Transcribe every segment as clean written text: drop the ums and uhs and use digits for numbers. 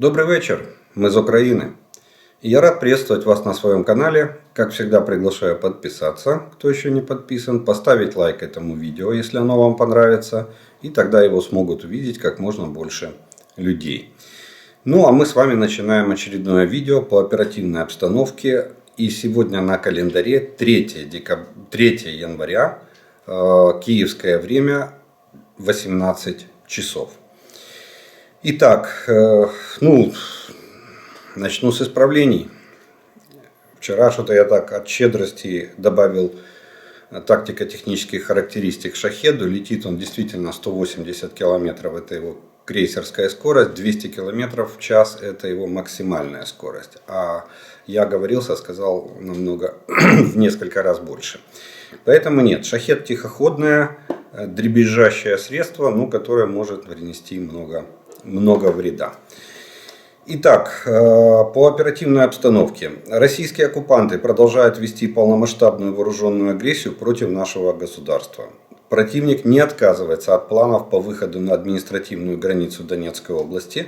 Добрый вечер, мы из Украины. И я рад приветствовать вас на своем канале. Как всегда, приглашаю подписаться, кто еще не подписан, поставить лайк этому видео, если оно вам понравится. И тогда его смогут увидеть как можно больше людей. Ну а мы с вами начинаем очередное видео по оперативной обстановке. И сегодня на календаре 3 января, киевское время, 18 часов. Итак, начну с исправлений. Вчера что-то я так от щедрости добавил тактико-технических характеристик шахеду. Летит он действительно 180 километров, это его крейсерская скорость, 200 километров в час это его максимальная скорость. А я сказал намного, в несколько раз больше. Поэтому нет, шахед тихоходное, дребезжащее средство, которое может принести много вреда. Итак, по оперативной обстановке. Российские оккупанты продолжают вести полномасштабную вооруженную агрессию против нашего государства. Противник не отказывается от планов по выходу на административную границу Донецкой области.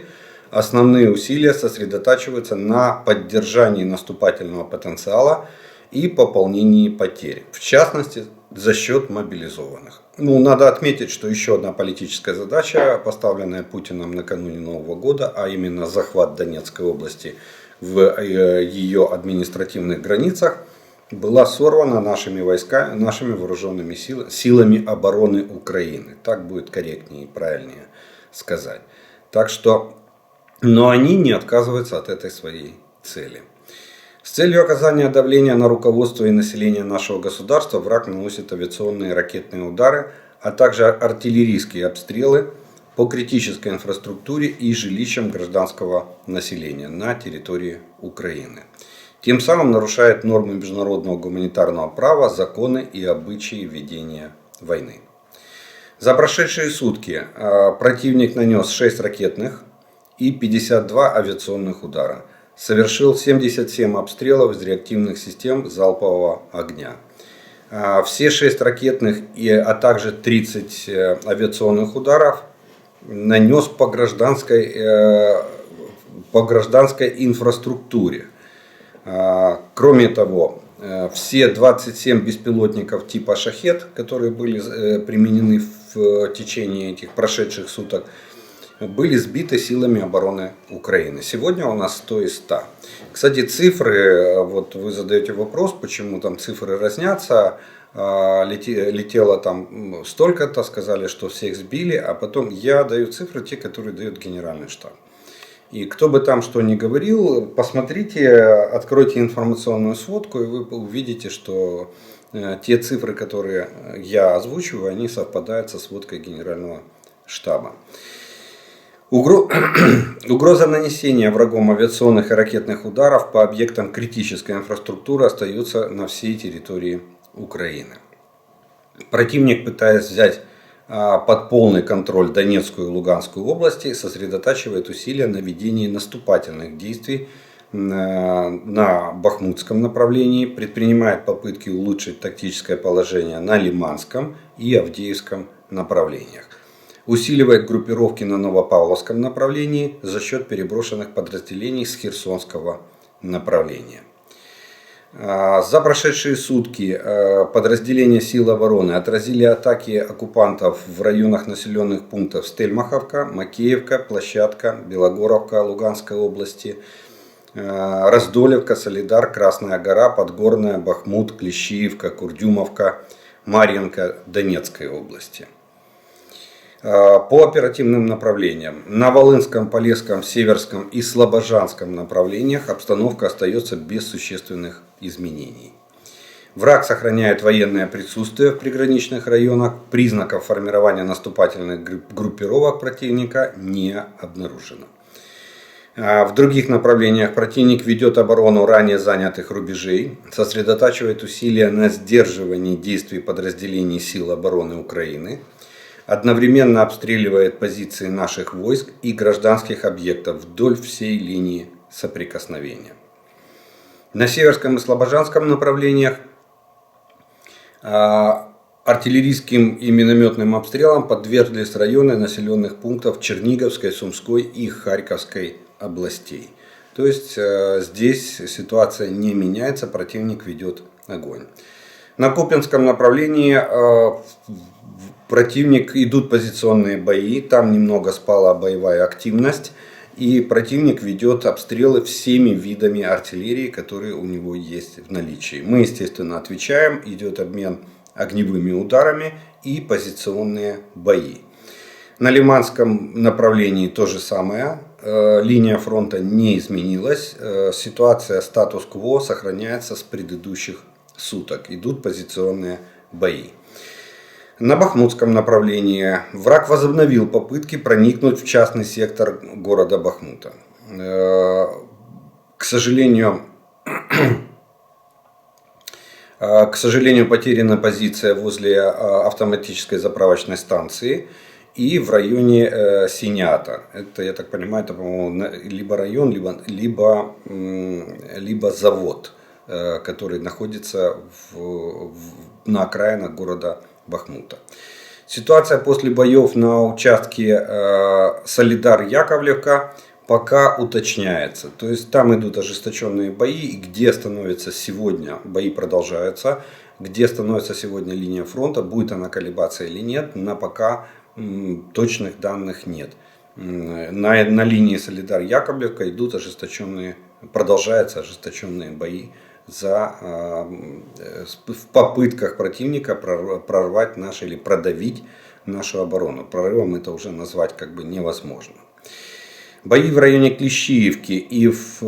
Основные усилия сосредотачиваются на поддержании наступательного потенциала и пополнении потерь. В частности, за счет мобилизованных. Надо отметить, что еще одна политическая задача, поставленная Путиным накануне Нового года, а именно захват Донецкой области в ее административных границах, была сорвана нашими вооруженными силами обороны Украины. Так будет корректнее и правильнее сказать. Но они не отказываются от этой своей цели. С целью оказания давления на руководство и население нашего государства враг наносит авиационные и ракетные удары, а также артиллерийские обстрелы по критической инфраструктуре и жилищам гражданского населения на территории Украины. Тем самым нарушает нормы международного гуманитарного права, законы и обычаи ведения войны. За прошедшие сутки противник нанес 6 ракетных и 52 авиационных удара. Совершил 77 обстрелов из реактивных систем залпового огня. Все 6 ракетных, а также 30 авиационных ударов нанес по гражданской инфраструктуре. Кроме того, все 27 беспилотников типа «Шахед», которые были применены в течение этих прошедших суток, были сбиты силами обороны Украины. Сегодня у нас 100 из 100. Кстати, цифры, вы задаете вопрос, почему там цифры разнятся. Летело там столько-то, сказали, что всех сбили, а потом я даю цифры, те, которые дает Генеральный штаб. И кто бы там что ни говорил, посмотрите, откройте информационную сводку, и вы увидите, что те цифры, которые я озвучиваю, они совпадают со сводкой Генерального штаба. Угроза нанесения врагом авиационных и ракетных ударов по объектам критической инфраструктуры остается на всей территории Украины. Противник, пытаясь взять под полный контроль Донецкую и Луганскую области, сосредотачивает усилия на ведении наступательных действий на Бахмутском направлении, предпринимает попытки улучшить тактическое положение на Лиманском и Авдеевском направлениях. Усиливает группировки на Новопавловском направлении за счет переброшенных подразделений с Херсонского направления. За прошедшие сутки подразделения сил обороны отразили атаки оккупантов в районах населенных пунктов Стельмаховка, Макеевка, Площадка, Белогоровка Луганской области, Раздолевка, Солидар, Красная Гора, Подгорная, Бахмут, Клещиевка, Курдюмовка, Марьинка Донецкой области. По оперативным направлениям. На Волынском, Полесском, Северском и Слобожанском направлениях обстановка остается без существенных изменений. Враг сохраняет военное присутствие в приграничных районах. Признаков формирования наступательных группировок противника не обнаружено. В других направлениях противник ведет оборону ранее занятых рубежей, сосредотачивает усилия на сдерживании действий подразделений сил обороны Украины, одновременно обстреливает позиции наших войск и гражданских объектов вдоль всей линии соприкосновения. На Северском и Слобожанском направлениях артиллерийским и минометным обстрелам подверглись районы населенных пунктов Черниговской, Сумской и Харьковской областей. То есть здесь ситуация не меняется, противник ведет огонь. На Купянском направлении идут позиционные бои, там немного спала боевая активность. И противник ведет обстрелы всеми видами артиллерии, которые у него есть в наличии. Мы, естественно, отвечаем, идет обмен огневыми ударами и позиционные бои. На Лиманском направлении то же самое. Линия фронта не изменилась. Ситуация статус-кво сохраняется с предыдущих суток. Идут позиционные бои. На Бахмутском направлении враг возобновил попытки проникнуть в частный сектор города Бахмута. К сожалению, потеряна позиция возле автоматической заправочной станции и в районе Синята. Это, я так понимаю, это, по-моему, либо район, либо завод, который находится на окраинах города Бахмута. Ситуация после боев на участке Солидар-Яковлевка пока уточняется. То есть там идут ожесточенные бои, и где становится сегодня, бои продолжаются, где становится сегодня линия фронта, будет она колебаться или нет, на пока точных данных нет. На линии Солидар-Яковлевка идут продолжаются ожесточенные бои в попытках противника прорвать или продавить нашу оборону. Прорывом это уже назвать невозможно. Бои в районе Клещиевки и в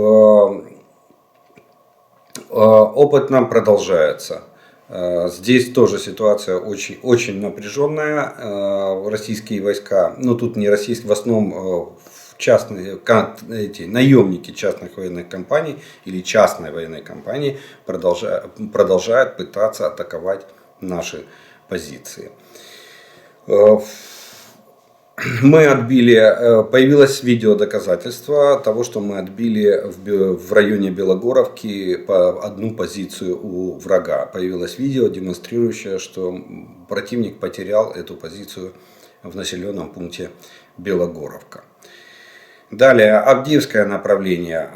Опытном продолжаются. Здесь тоже ситуация очень, очень напряженная. Российские войска, тут не российские, в основном наемники частных военных компаний или частной военной компании продолжают пытаться атаковать наши позиции. Появилось видеодоказательство того, что мы отбили в районе Белогоровки одну позицию у врага. Появилось видео, демонстрирующее, что противник потерял эту позицию в населенном пункте Белогоровка. Далее, Авдеевское направление.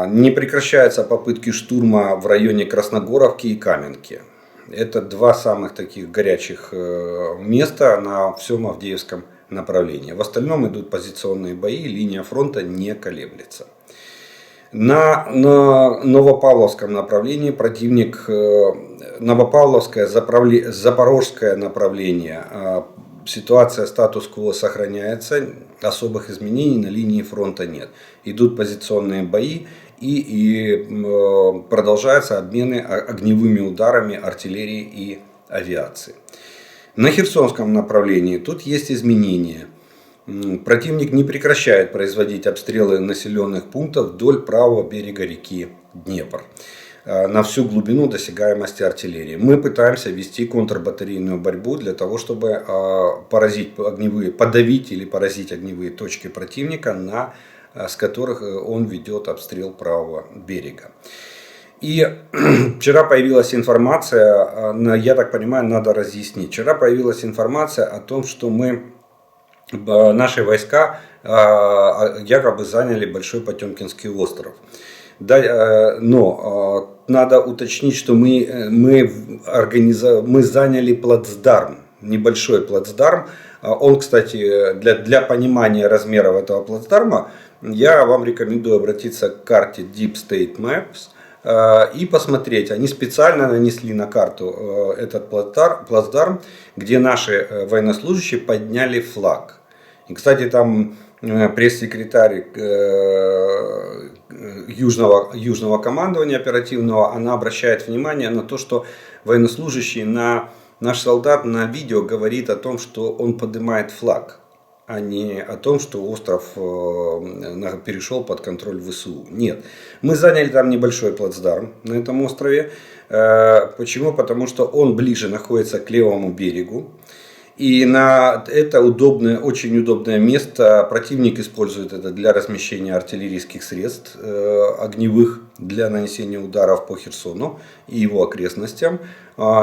Не прекращаются попытки штурма в районе Красногоровки и Каменки. Это два самых таких горячих места на всем Авдеевском направлении. В остальном идут позиционные бои, линия фронта не колеблется. На Новопавловском направлении противник, Новопавловское, Запорожское направление, ситуация статус-кво сохраняется, особых изменений на линии фронта нет. Идут позиционные бои и продолжаются обмены огневыми ударами артиллерии и авиации. На Херсонском направлении тут есть изменения. Противник не прекращает производить обстрелы населенных пунктов вдоль правого берега реки Днепр на всю глубину досягаемости артиллерии. Мы пытаемся вести контрбатарейную борьбу для того, чтобы подавить или поразить огневые точки противника, с которых он ведет обстрел правого берега. И вчера появилась информация, я так понимаю, надо разъяснить. Вчера появилась информация о том, что наши войска якобы заняли Большой Потемкинский остров. Но надо уточнить, что мы заняли плацдарм, небольшой плацдарм. Он, кстати, для понимания размеров этого плацдарма, я вам рекомендую обратиться к карте Deep State Maps и посмотреть. Они специально нанесли на карту этот плацдарм, где наши военнослужащие подняли флаг. И, кстати, там пресс-секретарь Южного командования оперативного, она обращает внимание на то, что военнослужащий, наш солдат на видео говорит о том, что он поднимает флаг, а не о том, что остров перешел под контроль ВСУ. Нет, мы заняли там небольшой плацдарм на этом острове. Почему? Потому что он ближе находится к левому берегу. И это очень удобное место. Противник использует это для размещения артиллерийских средств огневых для нанесения ударов по Херсону и его окрестностям.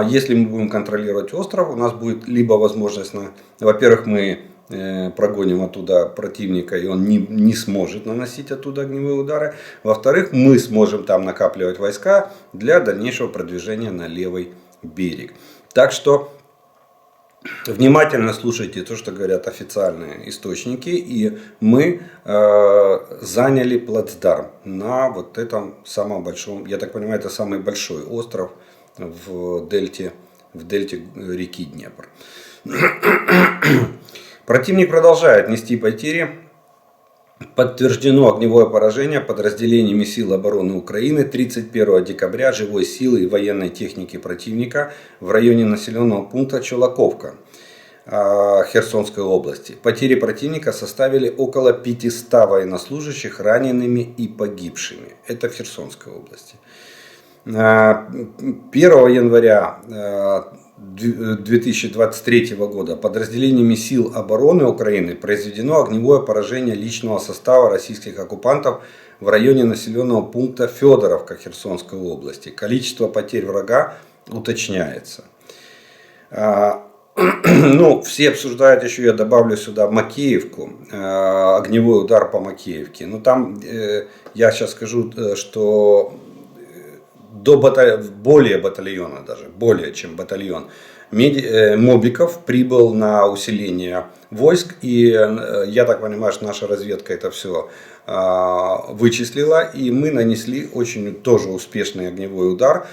Если мы будем контролировать остров, у нас будет либо возможность, во-первых, мы прогоним оттуда противника, и он не сможет наносить оттуда огневые удары. Во-вторых, мы сможем там накапливать войска для дальнейшего продвижения на левый берег. Так что внимательно слушайте то, что говорят официальные источники, и мы заняли плацдарм на вот этом самом большом, я так понимаю, это самый большой остров в дельте реки Днепр. Противник продолжает нести потери. Подтверждено огневое поражение подразделениями сил обороны Украины 31 декабря живой силы и военной техники противника в районе населенного пункта Чулаковка Херсонской области. Потери противника составили около 500 военнослужащих ранеными и погибшими. Это в Херсонской области. 1 января 2023 года подразделениями сил обороны Украины произведено огневое поражение личного состава российских оккупантов в районе населенного пункта Федоровка Херсонской области. Количество потерь врага уточняется. Ну, все обсуждают еще, я добавлю сюда Макеевку, огневой удар по Макеевке. Но там я сейчас скажу, что более батальона даже, более чем батальон мобиков прибыл на усиление войск. И я так понимаю, что наша разведка это все вычислила. И мы нанесли очень тоже успешный огневой удар.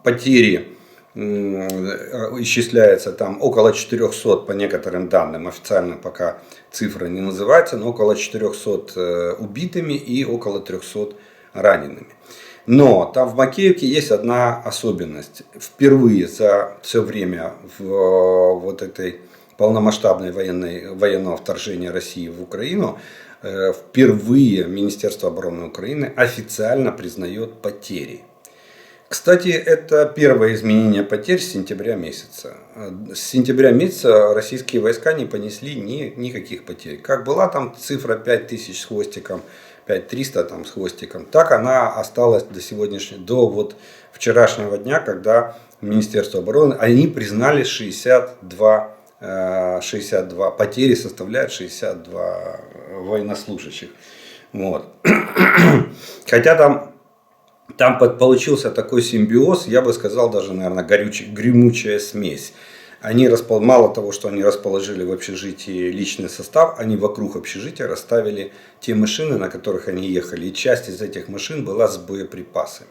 Потери исчисляется там около 400 по некоторым данным, официально пока цифра не называется, но около 400 убитыми и около 300 ранеными. Но там в Макеевке есть одна особенность. Впервые за все время вот этой полномасштабной военного вторжения России в Украину, впервые Министерство обороны Украины официально признает потери. Кстати, это первое изменение потерь с сентября месяца. С сентября месяца российские войска не понесли никаких потерь. Как была там цифра 5000 с хвостиком, 5300 там с хвостиком, так она осталась до вот вчерашнего дня, когда Министерство обороны, они признали 62 потери составляют 62 военнослужащих. Вот. Хотя там получился такой симбиоз, я бы сказал, даже, наверное, гремучая смесь. Мало того, что они расположили в общежитии личный состав, они вокруг общежития расставили те машины, на которых они ехали. И часть из этих машин была с боеприпасами.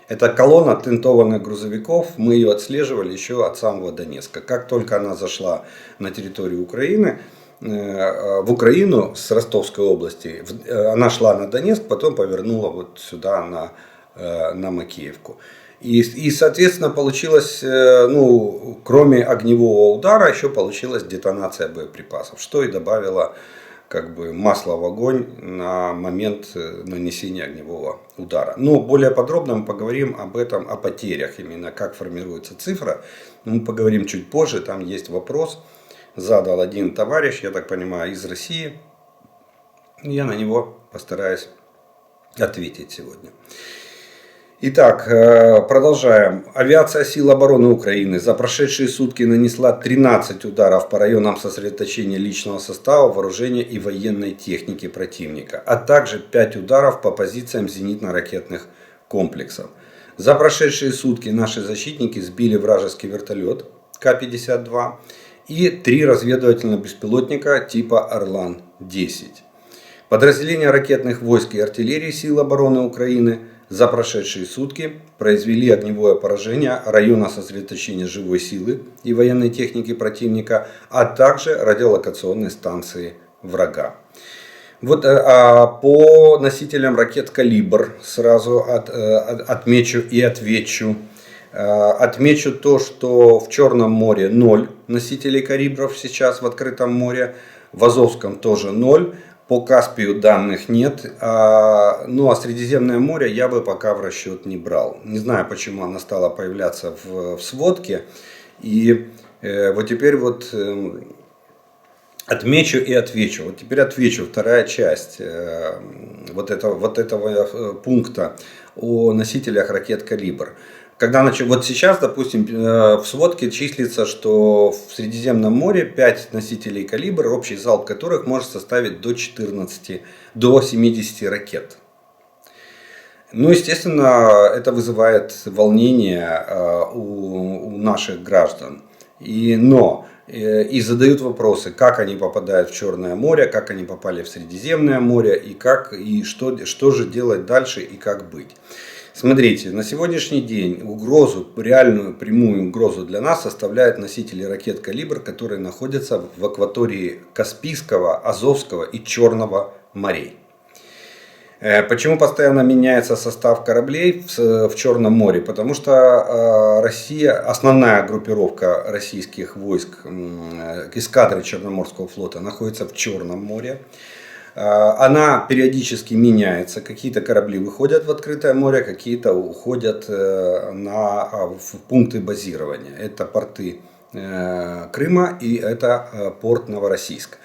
Это колонна тентованных грузовиков, мы ее отслеживали еще от самого Донецка. Как только она зашла на территорию Украины, в Украину с Ростовской области, она шла на Донецк, потом повернула вот сюда на Макеевку. И соответственно получилось, кроме огневого удара, еще получилась детонация боеприпасов, что и добавило масла в огонь на момент нанесения огневого удара. Но более подробно мы поговорим об этом, о потерях, именно как формируется цифра. Мы поговорим чуть позже, там есть вопрос. Задал один товарищ, я так понимаю, из России. Я на него постараюсь ответить сегодня. Итак, продолжаем. Авиация сил обороны Украины за прошедшие сутки нанесла 13 ударов по районам сосредоточения личного состава, вооружения и военной техники противника, а также 5 ударов по позициям зенитно-ракетных комплексов. За прошедшие сутки наши защитники сбили вражеский вертолет К-52 и 3 разведывательно-беспилотника типа Орлан-10. Подразделения ракетных войск и артиллерии сил обороны Украины за прошедшие сутки произвели огневое поражение района сосредоточения живой силы и военной техники противника, а также радиолокационной станции врага. Вот по носителям ракет «Калибр» сразу отмечу и отвечу. Отмечу то, что в Черном море 0 носителей калибров сейчас в открытом море, в Азовском тоже 0, по Каспию данных нет, а Средиземное море я бы пока в расчет не брал. Не знаю, почему она стала появляться в сводке. И вот теперь отмечу и отвечу. Вот теперь отвечу, вторая часть вот этого пункта о носителях ракет «Калибр». Вот сейчас, допустим, в сводке числится, что в Средиземном море 5 носителей «Калибр», общий залп которых может составить до 70 ракет. Ну, естественно, это вызывает волнение у наших граждан. И задают вопросы, как они попадают в Черное море, как они попали в Средиземное море, и что же делать дальше и как быть. Смотрите, на сегодняшний день реальную прямую угрозу для нас составляют носители ракет «Калибр», которые находятся в акватории Каспийского, Азовского и Черного морей. Почему постоянно меняется состав кораблей в Черном море? Потому что основная группировка российских войск, эскадры Черноморского флота, находится в Черном море. Она периодически меняется. Какие-то корабли выходят в открытое море, какие-то уходят в пункты базирования. Это порты Крыма и это порт Новороссийск.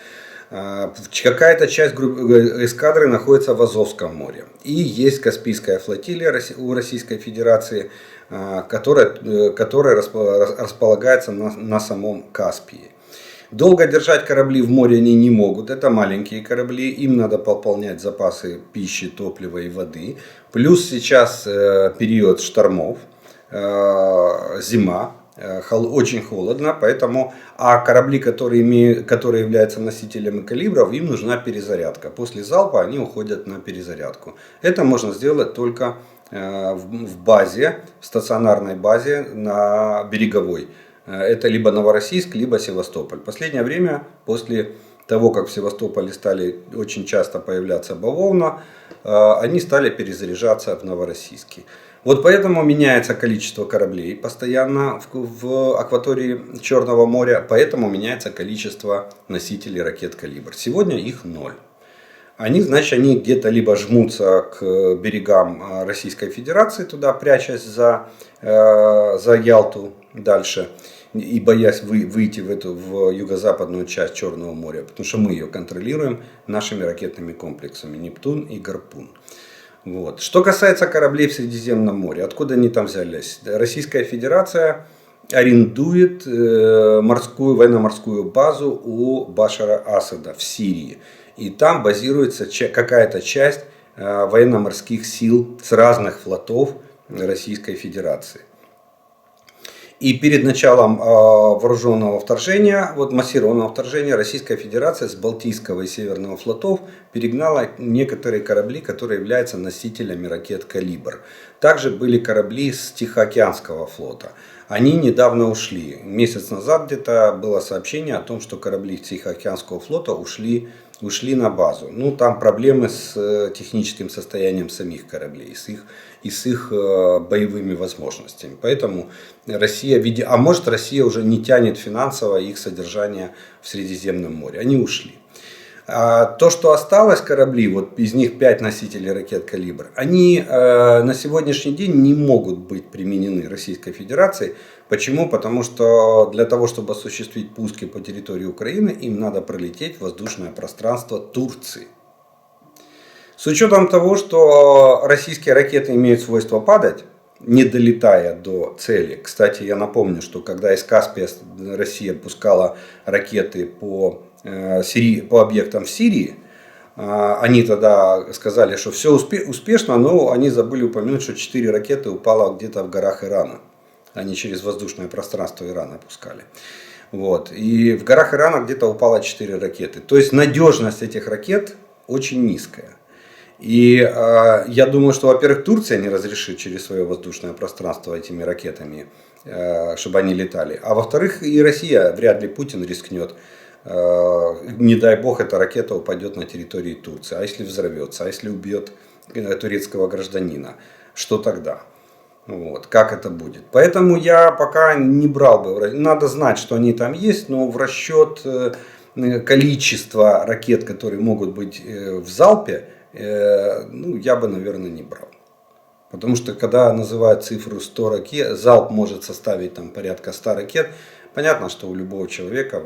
Какая-то часть эскадры находится в Азовском море. И есть Каспийская флотилия у Российской Федерации, которая располагается на самом Каспии. Долго держать корабли в море они не могут. Это маленькие корабли. Им надо пополнять запасы пищи, топлива и воды. Плюс сейчас период штормов, зима. Очень холодно, а корабли, которые являются носителями калибров, им нужна перезарядка. После залпа они уходят на перезарядку. Это можно сделать только в базе, в стационарной базе на береговой. Это либо Новороссийск, либо Севастополь. В последнее время, после того, как в Севастополе стали очень часто появляться бавовна, они стали перезаряжаться в Новороссийске. Вот поэтому меняется количество кораблей постоянно в акватории Черного моря, поэтому меняется количество носителей ракет «Калибр». Сегодня их 0. Они где-то либо жмутся к берегам Российской Федерации, туда прячась за Ялту дальше, и боясь выйти в юго-западную часть Черного моря, потому что мы ее контролируем нашими ракетными комплексами «Нептун» и «Гарпун». Вот. Что касается кораблей в Средиземном море, откуда они там взялись? Российская Федерация арендует военно-морскую базу у Башара Асада в Сирии. И там базируется какая-то часть военно-морских сил с разных флотов Российской Федерации. И перед началом вооруженного вторжения, массированного вторжения, Российская Федерация с Балтийского и Северного флотов перегнала некоторые корабли, которые являются носителями ракет «Калибр». Также были корабли с Тихоокеанского флота. Они недавно ушли. Месяц назад где-то было сообщение о том, что корабли Тихоокеанского флота ушли на базу. Там проблемы с техническим состоянием самих кораблей, с их боевыми возможностями. Поэтому Россия уже не тянет финансово их содержание в Средиземном море. Они ушли. А то, что осталось корабли, из них 5 носителей ракет «Калибр», они на сегодняшний день не могут быть применены Российской Федерацией. Почему? Потому что для того, чтобы осуществить пуски по территории Украины, им надо пролететь в воздушное пространство Турции. С учетом того, что российские ракеты имеют свойство падать, не долетая до цели. Кстати, я напомню, что когда из Каспия Россия пускала ракеты по объектам в Сирии, они тогда сказали, что все успешно, но они забыли упомянуть, что 4 ракеты упало где-то в горах Ирана. Они через воздушное пространство Ирана пускали. И в горах Ирана где-то упало 4 ракеты. То есть надежность этих ракет очень низкая. И я думаю, что, во-первых, Турция не разрешит через свое воздушное пространство этими ракетами, чтобы они летали. А во-вторых, и Россия, вряд ли Путин рискнет. Не дай бог, эта ракета упадет на территории Турции. А если взорвется? А если убьет турецкого гражданина? Что тогда? Как это будет? Поэтому я пока не брал бы. Надо знать, что они там есть, но в расчет количества ракет, которые могут быть в залпе, я бы, наверное, не брал. Потому что когда называют цифру 100 ракет, залп может составить порядка 100 ракет, понятно, что у любого человека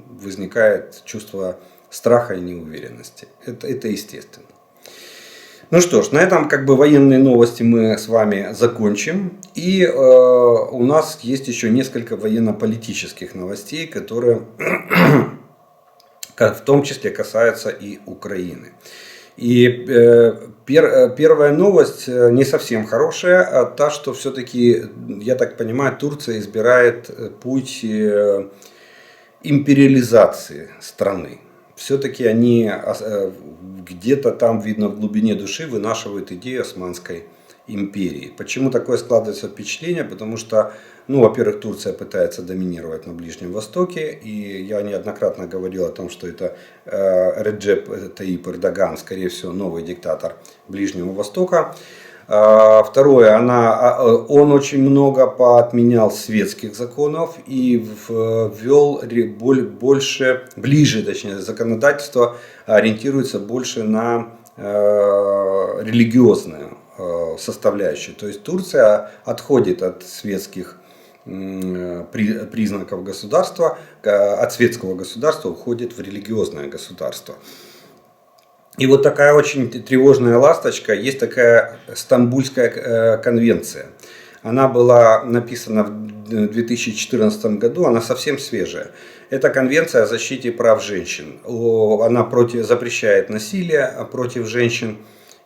возникает чувство страха и неуверенности. Это естественно. Ну что ж, на этом как бы военные новости мы с вами закончим. И у нас есть еще несколько военно-политических новостей, которые в том числе касаются и Украины. И первая новость не совсем хорошая, а та, что все-таки, я так понимаю, Турция избирает путь империализации страны. Все-таки они где-то там, видно, в глубине души вынашивают идею Османской империи. Почему такое складывается впечатление? Потому что, ну, во-первых, Турция пытается доминировать на Ближнем Востоке. И я неоднократно говорил о том, что это Реджеп Таип Эрдоган, скорее всего, новый диктатор Ближнего Востока. Второе, он очень много поотменял светских законов и ввел ближе, законодательство ориентируется больше на религиозную составляющую. То есть Турция отходит от светских признаков государства, от светского государства уходит в религиозное государство. И вот такая очень тревожная ласточка, есть такая Стамбульская конвенция. Она была написана в 2014 году, она совсем свежая. Это конвенция о защите прав женщин. Она запрещает насилие против женщин,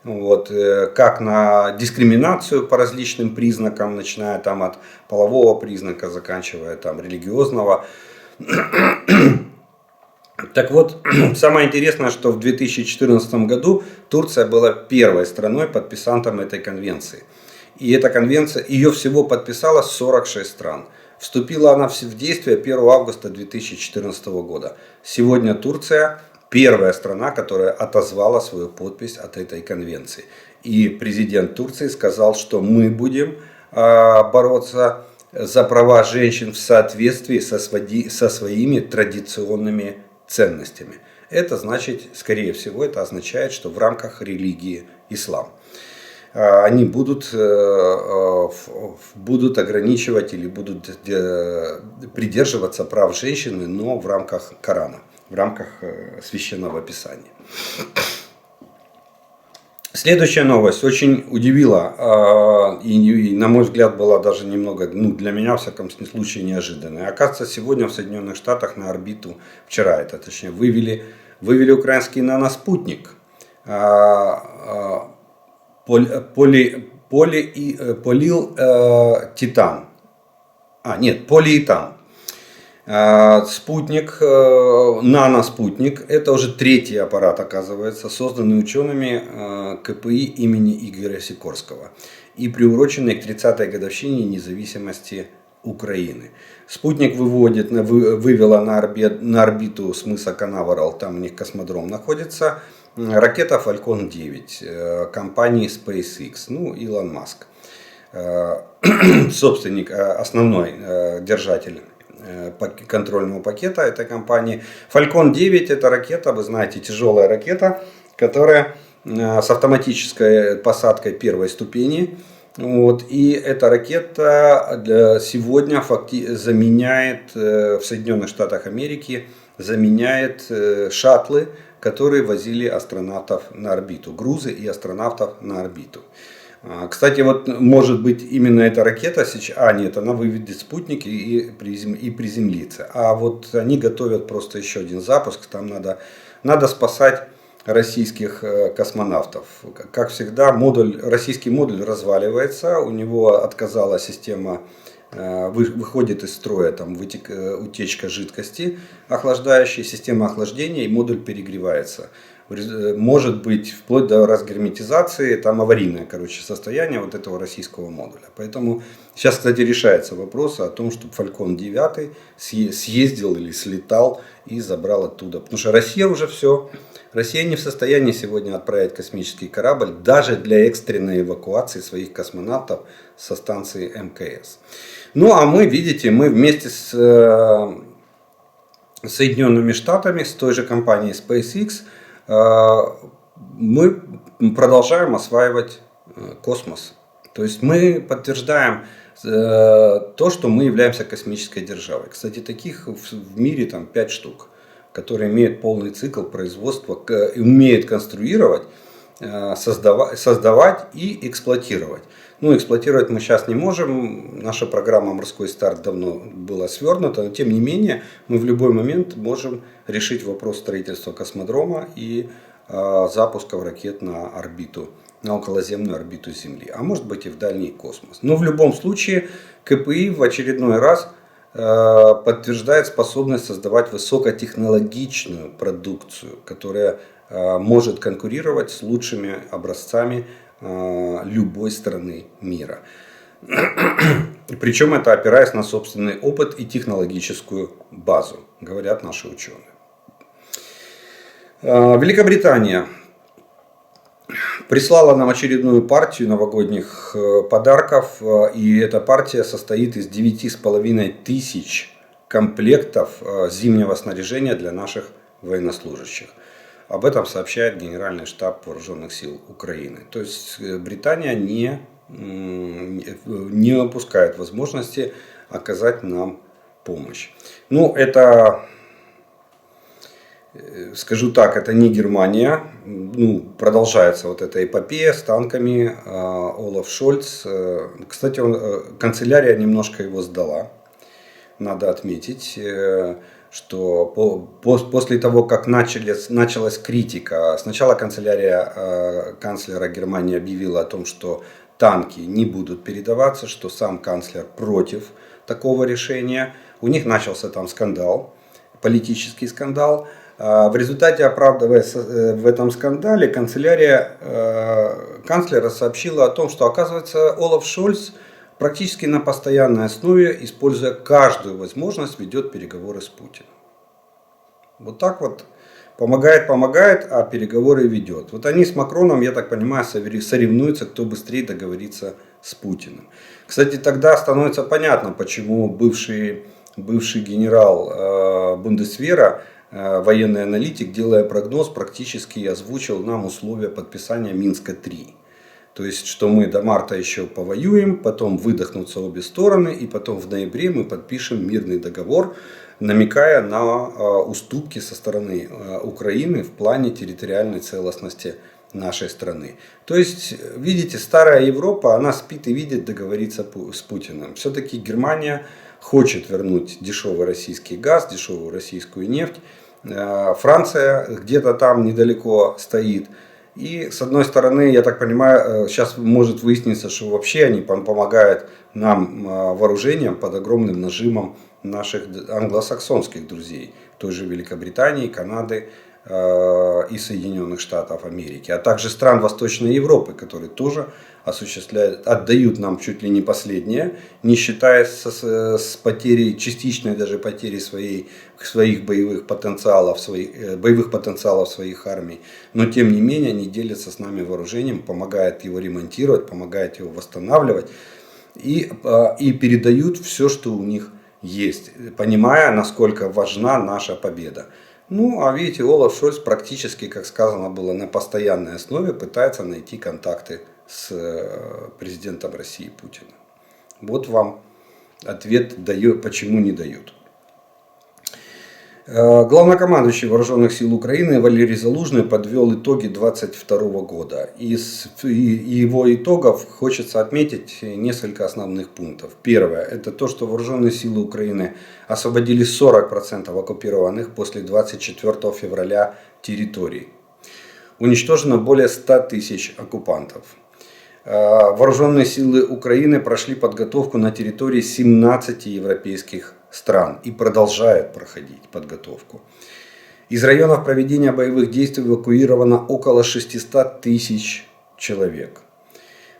вот, как на дискриминацию по различным признакам, начиная там от полового признака, заканчивая там религиозного. Так вот, самое интересное, что в 2014 году Турция была первой страной, подписантом этой конвенции. И эта конвенция, ее всего подписало 46 стран. Вступила она в действие 1 августа 2014 года. Сегодня Турция первая страна, которая отозвала свою подпись от этой конвенции. И президент Турции сказал, что мы будем бороться за права женщин в соответствии со своими традиционными ценностями. Это значит, скорее всего, это означает, что в рамках религии ислам они будут ограничивать или будут придерживаться прав женщины, но в рамках Корана, в рамках священного писания. Следующая новость очень удивила и, на мой взгляд, была даже немного, для меня, во всяком случае, неожиданной. Оказывается, сегодня в Соединенных Штатах на орбиту, вывели украинский наноспутник. Полиэтан. Спутник, наноспутник, это уже третий аппарат, оказывается, созданный учеными КПИ имени Игоря Сикорского и приуроченный к 30-й годовщине независимости Украины. Спутник вывела на орбиту с мыса Канаверал, там у них космодром находится, ракета Falcon 9 компании SpaceX, Илон Маск, собственник, основной держатель контрольного пакета этой компании. Falcon 9 это ракета, вы знаете, тяжелая ракета, которая с автоматической посадкой первой ступени. Вот, и эта ракета сегодня заменяет в Соединенных Штатах Америки шаттлы, которые возили астронавтов на орбиту, грузы и астронавтов на орбиту. Кстати, вот может быть именно эта ракета сейчас, нет, она выведет спутник и приземлится. А вот они готовят просто еще один запуск, там надо спасать российских космонавтов. Как всегда, российский модуль разваливается, у него отказала система, выходит из строя там, утечка жидкости охлаждающей, система охлаждения, и модуль перегревается. Может быть вплоть до разгерметизации, там аварийное, состояние вот этого российского модуля. Поэтому сейчас, кстати, решается вопрос о том, чтобы Falcon 9 съездил или слетал и забрал оттуда. Потому что Россия уже все. Россия не в состоянии сегодня отправить космический корабль даже для экстренной эвакуации своих космонавтов со станции МКС. Ну а мы, видите, мы вместе с Соединенными Штатами, с той же компанией SpaceX, мы продолжаем осваивать космос. То есть мы подтверждаем то, что мы являемся космической державой. Кстати, таких в мире там 5 штук, которые имеют полный цикл производства, умеют конструировать создавать и эксплуатировать. Ну, эксплуатировать мы сейчас не можем. Наша программа «Морской старт» давно была свернута, но тем не менее мы в любой момент можем решить вопрос строительства космодрома и запусков ракет на орбиту, на околоземную орбиту Земли, а может быть и в дальний космос. Но в любом случае КПИ в очередной раз подтверждает способность создавать высокотехнологичную продукцию, которая может конкурировать с лучшими образцами любой страны мира. Причем это опираясь на собственный опыт и технологическую базу, говорят наши ученые. Великобритания прислала нам очередную партию новогодних подарков. И эта партия состоит из 9500 комплектов зимнего снаряжения для наших военнослужащих. Об этом сообщает Генеральный штаб Вооруженных сил Украины. То есть Британия не упускает возможности оказать нам помощь. Ну, это, скажу так, это не Германия. Ну, продолжается вот эта эпопея с танками. Олаф Шольц, кстати, канцелярия немножко его сдала. Надо отметить, что после того, как началась критика, сначала канцелярия канцлера Германии объявила о том, что танки не будут передаваться, что сам канцлер против такого решения. У них начался там скандал, политический скандал. В результате, оправдываясь в этом скандале, канцелярия канцлера сообщила о том, что, оказывается, Олаф Шольц практически на постоянной основе, используя каждую возможность, ведет переговоры с Путиным. Вот так вот помогает, а переговоры ведет. Вот они с Макроном, я так понимаю, соревнуются, кто быстрее договорится с Путиным. Кстати, тогда становится понятно, почему бывший генерал Бундесвера, военный аналитик, делая прогноз, практически озвучил нам условия подписания Минска-3. То есть, что мы до марта еще повоюем, потом выдохнутся обе стороны, и потом в ноябре мы подпишем мирный договор, намекая на уступки со стороны Украины в плане территориальной целостности нашей страны. То есть, видите, старая Европа, она спит и видит договориться с Путиным. Все-таки Германия хочет вернуть дешевый российский газ, дешевую российскую нефть. Франция где-то там недалеко стоит. И с одной стороны, я так понимаю, сейчас может выясниться, что вообще они помогают нам вооружением под огромным нажимом наших англосаксонских друзей, той же Великобритании, Канады и Соединенных Штатов Америки, а также стран Восточной Европы, которые тоже отдают нам чуть ли не последнее, не считаясь с потерей, частичной даже потерей своих боевых потенциалов своих армий. Но тем не менее они делятся с нами вооружением, помогают его ремонтировать, помогают его восстанавливать и передают все, что у них есть, понимая, насколько важна наша победа. Ну, а видите, Олаф Шольц практически, как сказано было, на постоянной основе пытается найти контакты с президентом России Путиным. Вот вам ответ, почему не дают. Главнокомандующий Вооруженных сил Украины Валерий Залужный подвел итоги 2022 года. Из его итогов хочется отметить несколько основных пунктов. Первое, это то, что Вооруженные силы Украины освободили 40% оккупированных после 24 февраля территорий. Уничтожено более 100 тысяч оккупантов. Вооруженные силы Украины прошли подготовку на территории 17 европейских стран и продолжают проходить подготовку. Из районов проведения боевых действий эвакуировано около 600 тысяч человек.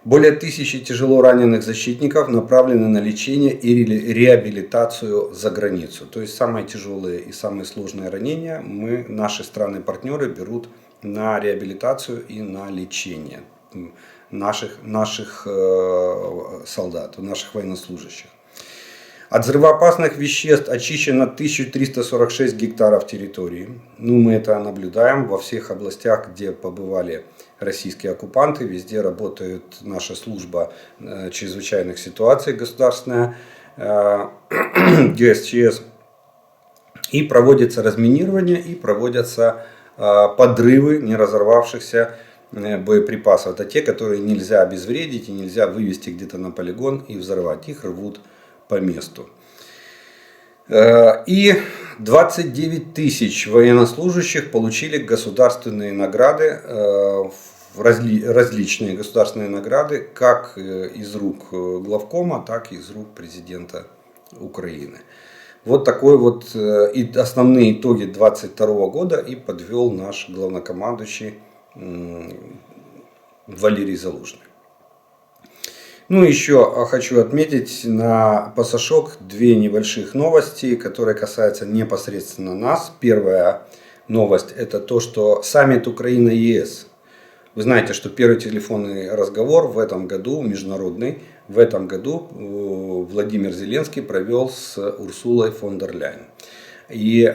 Более 1000 тяжело раненых защитников направлены на лечение и реабилитацию за границу. То есть самые тяжелые и самые сложные ранения наши страны-партнеры берут на реабилитацию и на лечение наших солдат, наших военнослужащих. От взрывоопасных веществ очищено 1346 гектаров территории. Мы это наблюдаем во всех областях, где побывали российские оккупанты. Везде работает наша служба чрезвычайных ситуаций государственная, ГСЧС. И проводится разминирование, и проводятся подрывы не разорвавшихся боеприпасов. Это те, которые нельзя обезвредить и нельзя вывести где-то на полигон и взорвать. Их рвут по месту. И 29 тысяч военнослужащих получили государственные награды, различные государственные награды, как из рук главкома, так и из рук президента Украины. Вот такой вот и основные итоги 2022 года и подвел наш главнокомандующий Валерий Залужный. Ну, еще хочу отметить на пасашок две небольших новости, которые касаются непосредственно нас. Первая новость — это то, что саммит Украина-ЕС. Вы знаете, что первый телефонный разговор в этом году, международный, в этом году Владимир Зеленский провел с Урсулой фон дер Ляйен. И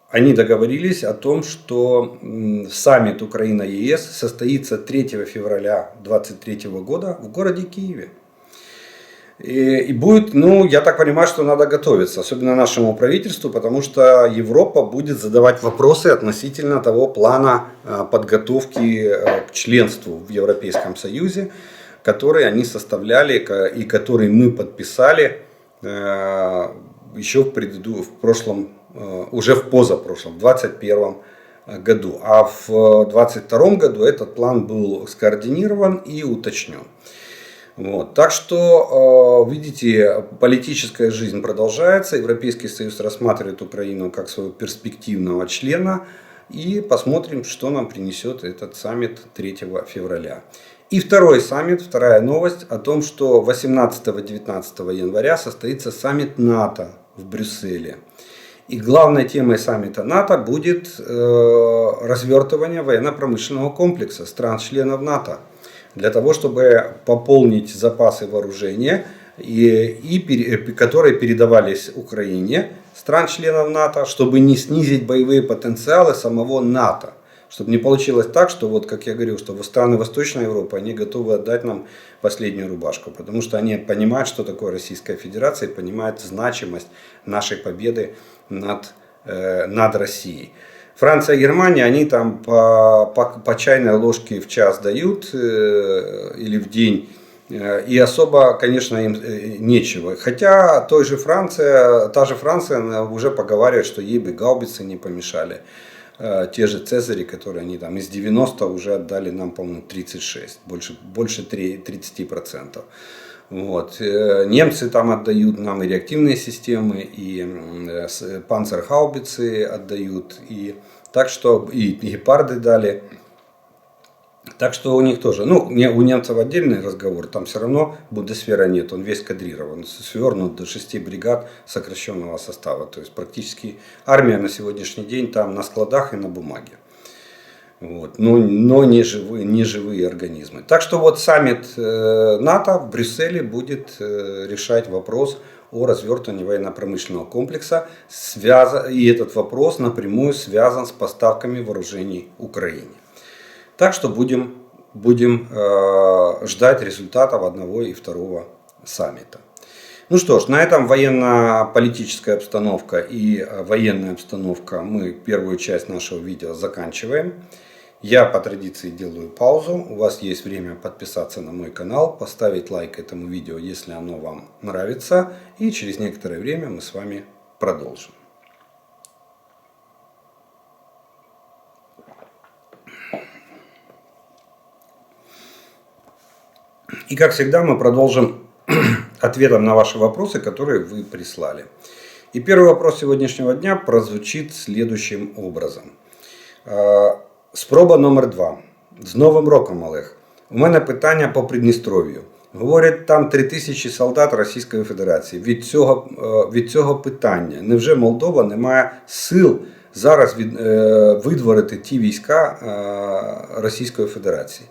они договорились о том, что саммит Украина-ЕС состоится 3 февраля 2023 года в городе Киеве. И будет, я так понимаю, что надо готовиться, особенно нашему правительству, потому что Европа будет задавать вопросы относительно того плана подготовки к членству в Европейском Союзе, который они составляли и который мы подписали еще в прошлом, уже в позапрошлом, в 2021 году. А в 2022 году этот план был скоординирован и уточнен. Вот. Так что, видите, политическая жизнь продолжается. Европейский Союз рассматривает Украину как своего перспективного члена. И посмотрим, что нам принесет этот саммит 3 февраля. И второй саммит, вторая новость о том, что 18-19 января состоится саммит НАТО в Брюсселе. И главной темой саммита НАТО будет развертывание военно-промышленного комплекса стран-членов НАТО. Для того, чтобы пополнить запасы вооружения, которые передавались Украине, стран-членов НАТО, чтобы не снизить боевые потенциалы самого НАТО. Чтобы не получилось так, что, вот как я говорил, что страны Восточной Европы, они готовы отдать нам последнюю рубашку. Потому что они понимают, что такое Российская Федерация, и понимают значимость нашей победы над Россией. Франция и Германия, они там по чайной ложке в час дают или в день. И особо, конечно, им нечего. Хотя та же Франция уже поговаривает, что ей бы гаубицы не помешали. Те же Цезари, которые они там из 90 уже отдали нам, по-моему, 36, больше 30%. Вот. Немцы там отдают нам и реактивные системы, и панцергаубицы отдают, и так что и гепарды дали. Так что у них тоже, у немцев отдельный разговор, там все равно Бундесвера нет, он весь кадрирован, свернут до 6 бригад сокращенного состава. То есть практически армия на сегодняшний день там на складах и на бумаге. Вот. Но не живые организмы. Так что вот саммит НАТО в Брюсселе будет решать вопрос о развертывании военно-промышленного комплекса. И этот вопрос напрямую связан с поставками вооружений Украине. Так что будем ждать результатов одного и второго саммита. Ну что ж, на этом военно-политическая обстановка и военная обстановка, мы первую часть нашего видео заканчиваем. Я по традиции делаю паузу. У вас есть время подписаться на мой канал, поставить лайк этому видео, если оно вам нравится. И через некоторое время мы с вами продолжим. И как всегда мы продолжим ответом на ваши вопросы, которые вы прислали. И первый вопрос сегодняшнего дня прозвучит следующим образом. Спроба номер 2. З Новим роком, Олег. У мене питання по Придністров'ю. Говорять, там 3000 солдат Російської Федерації. Від цього питання. Невже Молдова не має сил зараз видворити ті війська Російської Федерації?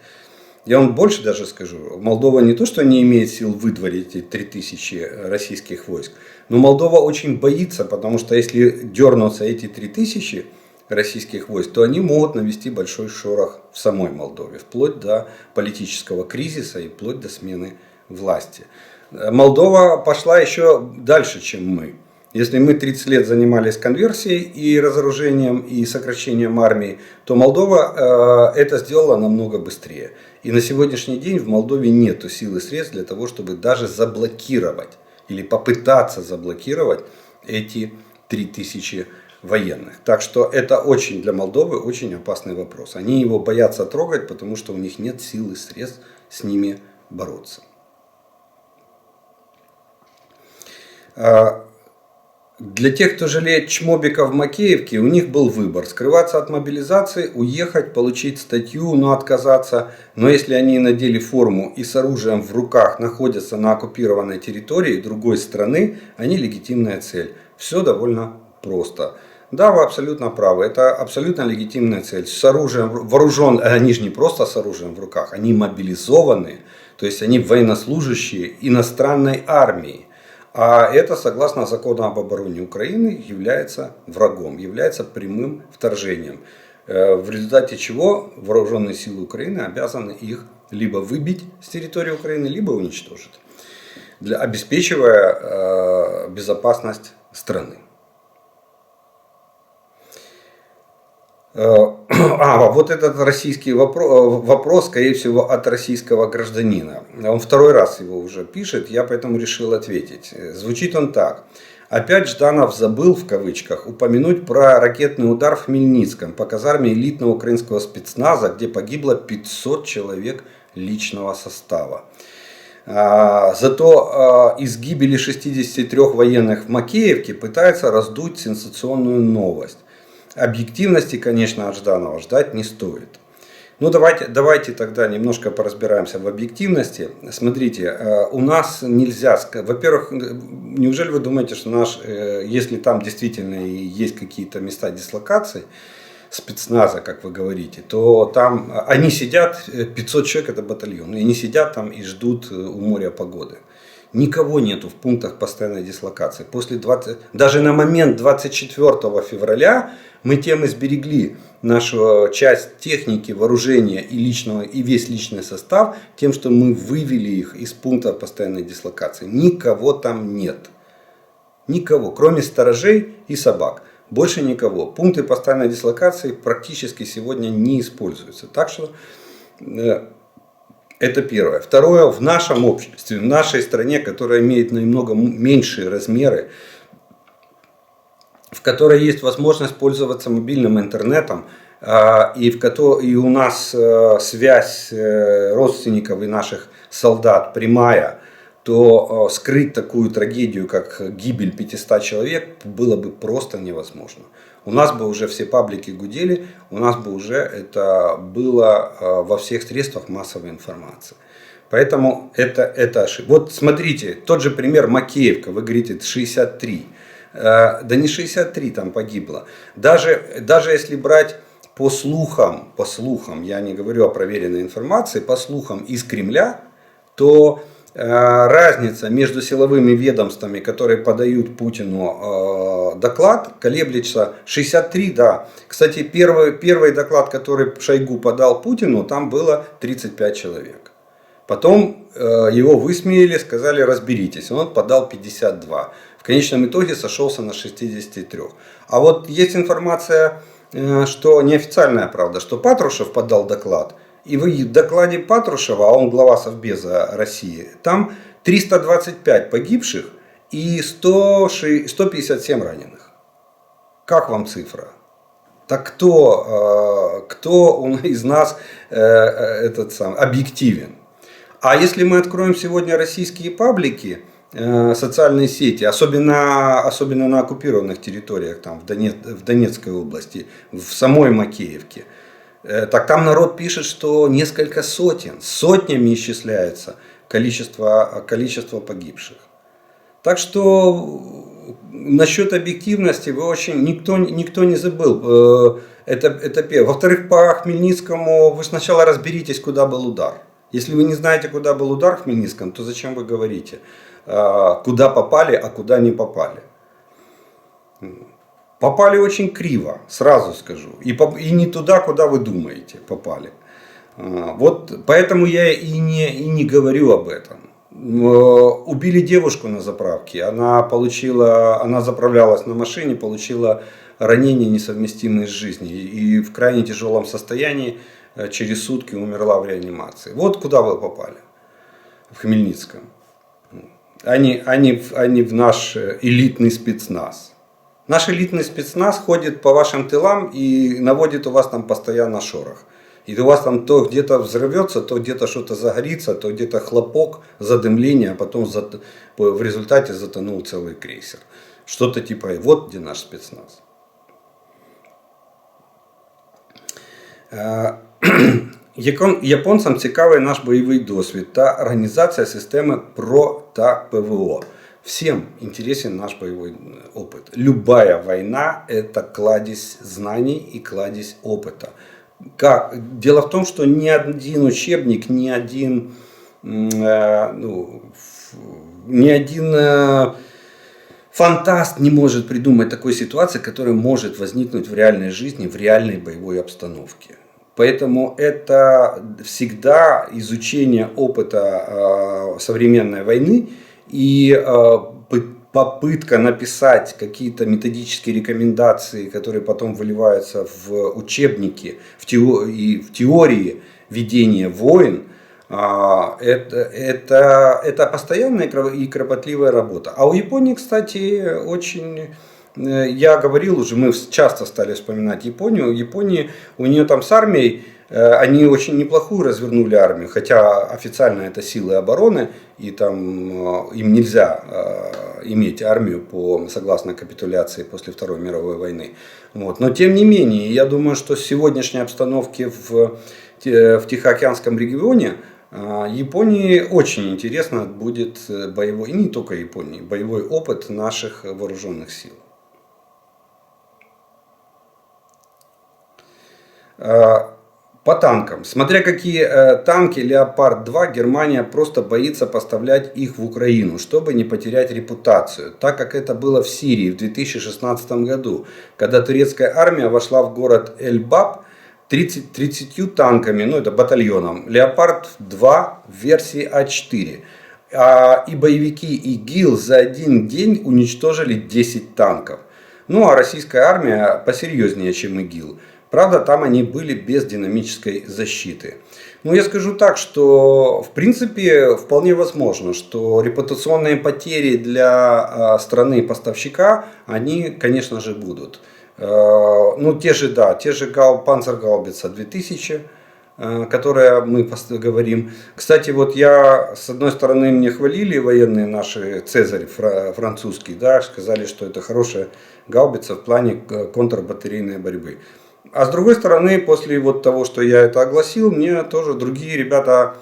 Я вам больше даже скажу, Молдова не то, что не имеет сил выдворить эти 3000 российских войск, но Молдова очень боится, потому что если дернутся эти 3000 российских войск, то они могут навести большой шорох в самой Молдове, вплоть до политического кризиса и вплоть до смены власти. Молдова пошла еще дальше, чем мы. Если мы 30 лет занимались конверсией и разоружением и сокращением армии, то Молдова это сделала намного быстрее. И на сегодняшний день в Молдове нет сил и средств для того, чтобы даже заблокировать или попытаться заблокировать эти 3000 военных. Так что это очень для Молдовы очень опасный вопрос. Они его боятся трогать, потому что у них нет сил и средств с ними бороться. Для тех, кто жалеет чмобика в Макеевке, у них был выбор: скрываться от мобилизации, уехать, получить статью, но отказаться. Но если они надели форму и с оружием в руках находятся на оккупированной территории другой страны, они легитимная цель. Все довольно просто. Да, вы абсолютно правы, это абсолютно легитимная цель. С оружием вооружен, они же не просто с оружием в руках, они мобилизованы, то есть они военнослужащие иностранной армии. А это, согласно закону об обороне Украины, является врагом, является прямым вторжением. В результате чего вооруженные силы Украины обязаны их либо выбить с территории Украины, либо уничтожить, обеспечивая безопасность страны. Вот этот российский вопрос, скорее всего, от российского гражданина. Он второй раз его уже пишет, я поэтому решил ответить. Звучит он так. Опять Жданов забыл, в кавычках, упомянуть про ракетный удар в Хмельницком по казарме элитного украинского спецназа, где погибло 500 человек личного состава. Зато из гибели 63 военных в Макеевке пытается раздуть сенсационную новость. Объективности, конечно, от Жданова ждать не стоит. Ну давайте тогда немножко поразбираемся в объективности. Смотрите, у нас нельзя, во-первых, неужели вы думаете, что если там действительно есть какие-то места дислокации спецназа, как вы говорите, то там они сидят, 500 человек это батальон, и они сидят там и ждут у моря погоды. Никого нету в пунктах постоянной дислокации. Даже на момент 24 февраля мы тем и сберегли нашу часть техники, вооружения и весь личный состав, тем, что мы вывели их из пунктов постоянной дислокации. Никого там нет. Никого, кроме сторожей и собак. Больше никого. Пункты постоянной дислокации практически сегодня не используются. Так что это первое. Второе, в нашем обществе, в нашей стране, которая имеет намного меньшие размеры, в которой есть возможность пользоваться мобильным интернетом, и у нас связь родственников и наших солдат прямая, то скрыть такую трагедию, как гибель 500 человек, было бы просто невозможно. У нас бы уже все паблики гудели, у нас бы уже это было во всех средствах массовой информации. Поэтому это ошибка. Вот смотрите, тот же пример Макеевка, вы говорите 63. Да не 63 там погибло. Даже если брать по слухам, я не говорю о проверенной информации, по слухам из Кремля, то разница между силовыми ведомствами, которые подают Путину доклад, колеблется 63, да. Кстати, первый доклад, который Шойгу подал Путину, там было 35 человек. Потом его высмеяли, сказали разберитесь. Он подал 52. В конечном итоге сошелся на 63. А вот есть информация, что неофициальная правда, что Патрушев подал доклад. И в докладе Патрушева, а он глава Совбеза России, там 325 погибших и 157 раненых. Как вам цифра? Так кто из нас объективен? А если мы откроем сегодня российские паблики, социальные сети, особенно на оккупированных территориях, там, в Донецкой области, в самой Макеевке, так там народ пишет, что несколько сотнями исчисляется количество погибших. Так что насчет объективности никто не забыл. Это первое. Во-вторых, по Хмельницкому вы сначала разберитесь, куда был удар. Если вы не знаете, куда был удар в Хмельницком, то зачем вы говорите, куда попали, а куда не попали? Попали очень криво, сразу скажу. И не туда, куда вы думаете, попали. Вот поэтому я и не говорю об этом. Убили девушку на заправке. Она заправлялась на машине, получила ранения, несовместимые с жизнью. И в крайне тяжелом состоянии через сутки умерла в реанимации. Вот куда вы попали. В Хмельницком. Они в наш элитный спецназ. Наш элитный спецназ ходит по вашим тылам и наводит у вас там постоянно шорох. И у вас там то где-то взорвется, то где-то что-то загорится, то где-то хлопок, задымление, а потом в результате затонул целый крейсер. Что-то типа, вот где наш спецназ. Японцям цікавий наш бойовий досвід та організація системи ПРО та ПВО. Всем интересен наш боевой опыт. Любая война – это кладезь знаний и кладезь опыта. Дело в том, что ни один учебник, ни один фантаст не может придумать такой ситуации, которая может возникнуть в реальной жизни, в реальной боевой обстановке. Поэтому это всегда изучение опыта современной войны и попытка написать какие-то методические рекомендации, которые потом выливаются в учебники, в теории ведения войн. Это постоянная и кропотливая работа. А у Японии, кстати, очень... Я говорил уже, мы часто стали вспоминать Японию. Япония, у нее там с армией, они очень неплохую развернули армию, хотя официально это силы обороны, и там им нельзя иметь армию согласно капитуляции после Второй мировой войны. Вот. Но тем не менее, я думаю, что с сегодняшней обстановки в Тихоокеанском регионе Японии очень интересно будет боевой, и не только Японии, боевой опыт наших вооруженных сил. По танкам. Смотря какие танки Леопард-2, Германия просто боится поставлять их в Украину, чтобы не потерять репутацию. Так как это было в Сирии в 2016 году, когда турецкая армия вошла в город Эль-Баб 30 танками, это батальоном, Леопард-2 в версии А4. И боевики ИГИЛ за один день уничтожили 10 танков. А российская армия посерьезнее, чем ИГИЛ. Правда, там они были без динамической защиты. Я скажу так, что в принципе вполне возможно, что репутационные потери для страны-поставщика, они, конечно же, будут. Те же Панцергаубица 2000, которые мы говорим. Кстати, с одной стороны, мне хвалили военные наши Цезарь французский, сказали, что это хорошая гаубица в плане контрбатарейной борьбы. А с другой стороны, после того, что я это огласил, мне тоже другие ребята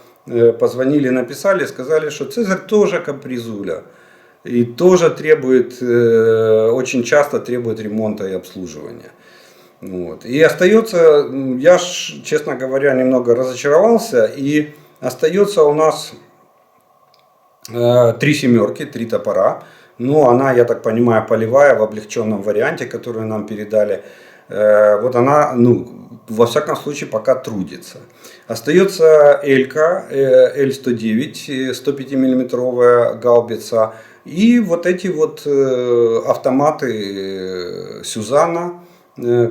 позвонили, написали, сказали, что Цезарь тоже капризуля. И тоже очень часто требует ремонта и обслуживания. И остается, я, честно говоря, немного разочаровался. И остается у нас 3 семерки, 3 топора. Она, я так понимаю, полевая в облегченном варианте, которую нам передали. Она, во всяком случае, пока трудится. Остается Элька, Л-109, 105-мм гаубица. И эти автоматы Сюзанна,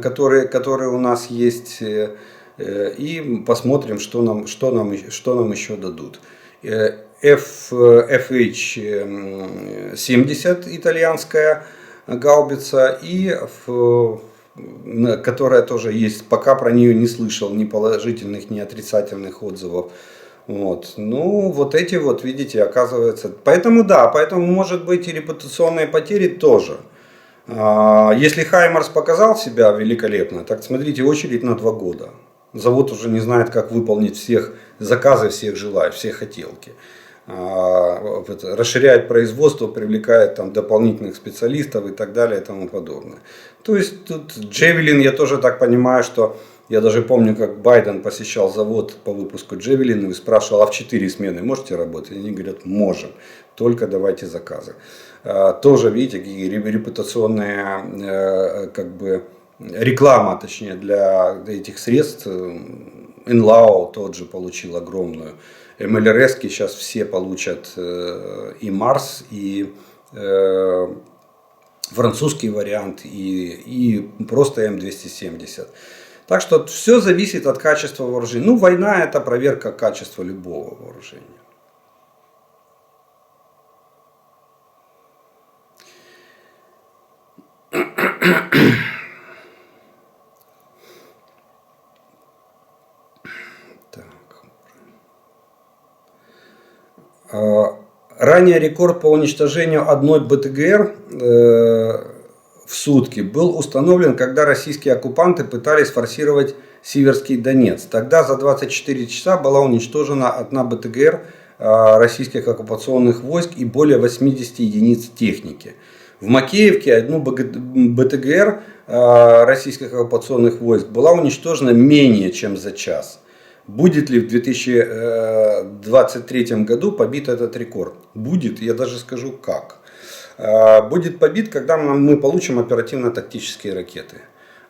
которые у нас есть. И посмотрим, что нам еще дадут. FH-70 итальянская гаубица и которая тоже есть, пока про нее не слышал ни положительных, ни отрицательных отзывов. Видите, оказывается. Поэтому может быть и репутационные потери тоже. Если Хаймарс показал себя великолепно, так смотрите, очередь на 2 года. Завод уже не знает, как выполнить всех заказы, всех желающих, все хотелки. Расширяет производство, привлекает дополнительных специалистов и так далее и тому подобное. То есть тут Джевелин, я тоже так понимаю, что я даже помню, как Байден посещал завод по выпуску Джевелинов и спрашивал, а в 4 смены можете работать? И они говорят, можем, только давайте заказы. Тоже, видите, какие репутационные, реклама, точнее, для этих средств Инлао тот же получил огромную. МЛРСки сейчас все получат и Марс, и французский вариант, и просто М270. Так что все зависит от качества вооружения. Ну, война — это проверка качества любого вооружения. Ранее рекорд по уничтожению одной БТГР в сутки был установлен, когда российские оккупанты пытались форсировать Сиверский Донец. Тогда за 24 часа была уничтожена одна БТГР российских оккупационных войск и более 80 единиц техники. В Макеевке одну БТГР российских оккупационных войск была уничтожена менее чем за час. Будет ли в 2023 году побит этот рекорд? Будет, я даже скажу как. Будет побит, когда мы получим оперативно-тактические ракеты.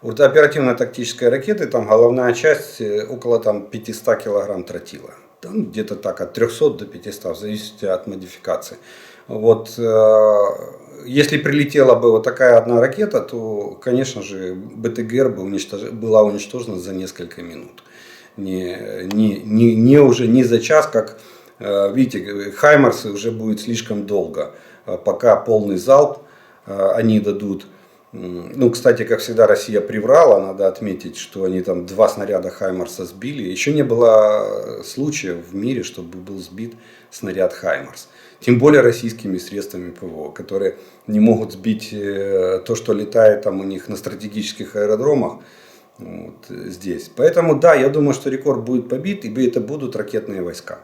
Вот оперативно-тактические ракеты, там головная часть около 500 килограмм тротила. Там где-то так от 300 до 500, в зависимости от модификации. Вот, если прилетела бы вот такая одна ракета, то, конечно же, БТГР была уничтожена за несколько минут. Уже не за час, как, видите, Хаймарсы уже будет слишком долго, пока полный залп они дадут. Ну, кстати, как всегда, Россия приврала, надо отметить, что они там 2 снаряда Хаймарса сбили. Еще не было случая в мире, чтобы был сбит снаряд Хаймарс. Тем более российскими средствами ПВО, которые не могут сбить то, что летает там у них на стратегических аэродромах. Вот здесь. Поэтому да, я думаю, что рекорд будет побит, ибо это будут ракетные войска.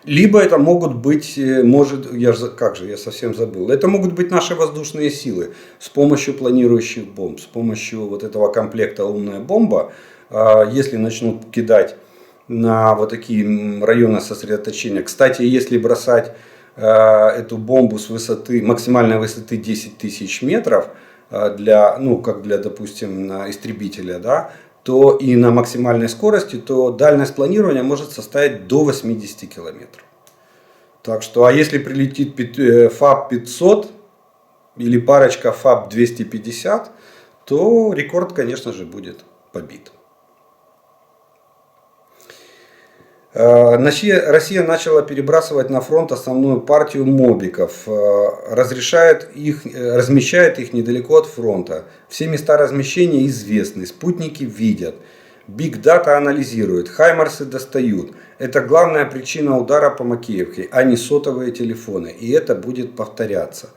Либо это могут быть, я совсем забыл, это могут быть наши воздушные силы с помощью планирующих бомб, с помощью вот этого комплекта «Умная бомба», если начнут кидать на вот такие районы сосредоточения. Кстати, если бросать эту бомбу с высоты, максимальной высоты 10 тысяч метров, как для, допустим, истребителя, да, то и на максимальной скорости, то дальность планирования может составить до 80 километров. Так что, а если прилетит ФАБ-500 или парочка ФАБ-250, то рекорд, конечно же, будет побит. Россия начала перебрасывать на фронт основную партию мобиков, размещает их недалеко от фронта. Все места размещения известны, спутники видят, Биг Дата анализирует, Хаймарсы достают. Это главная причина удара по Макеевке, а не сотовые телефоны, и это будет повторяться.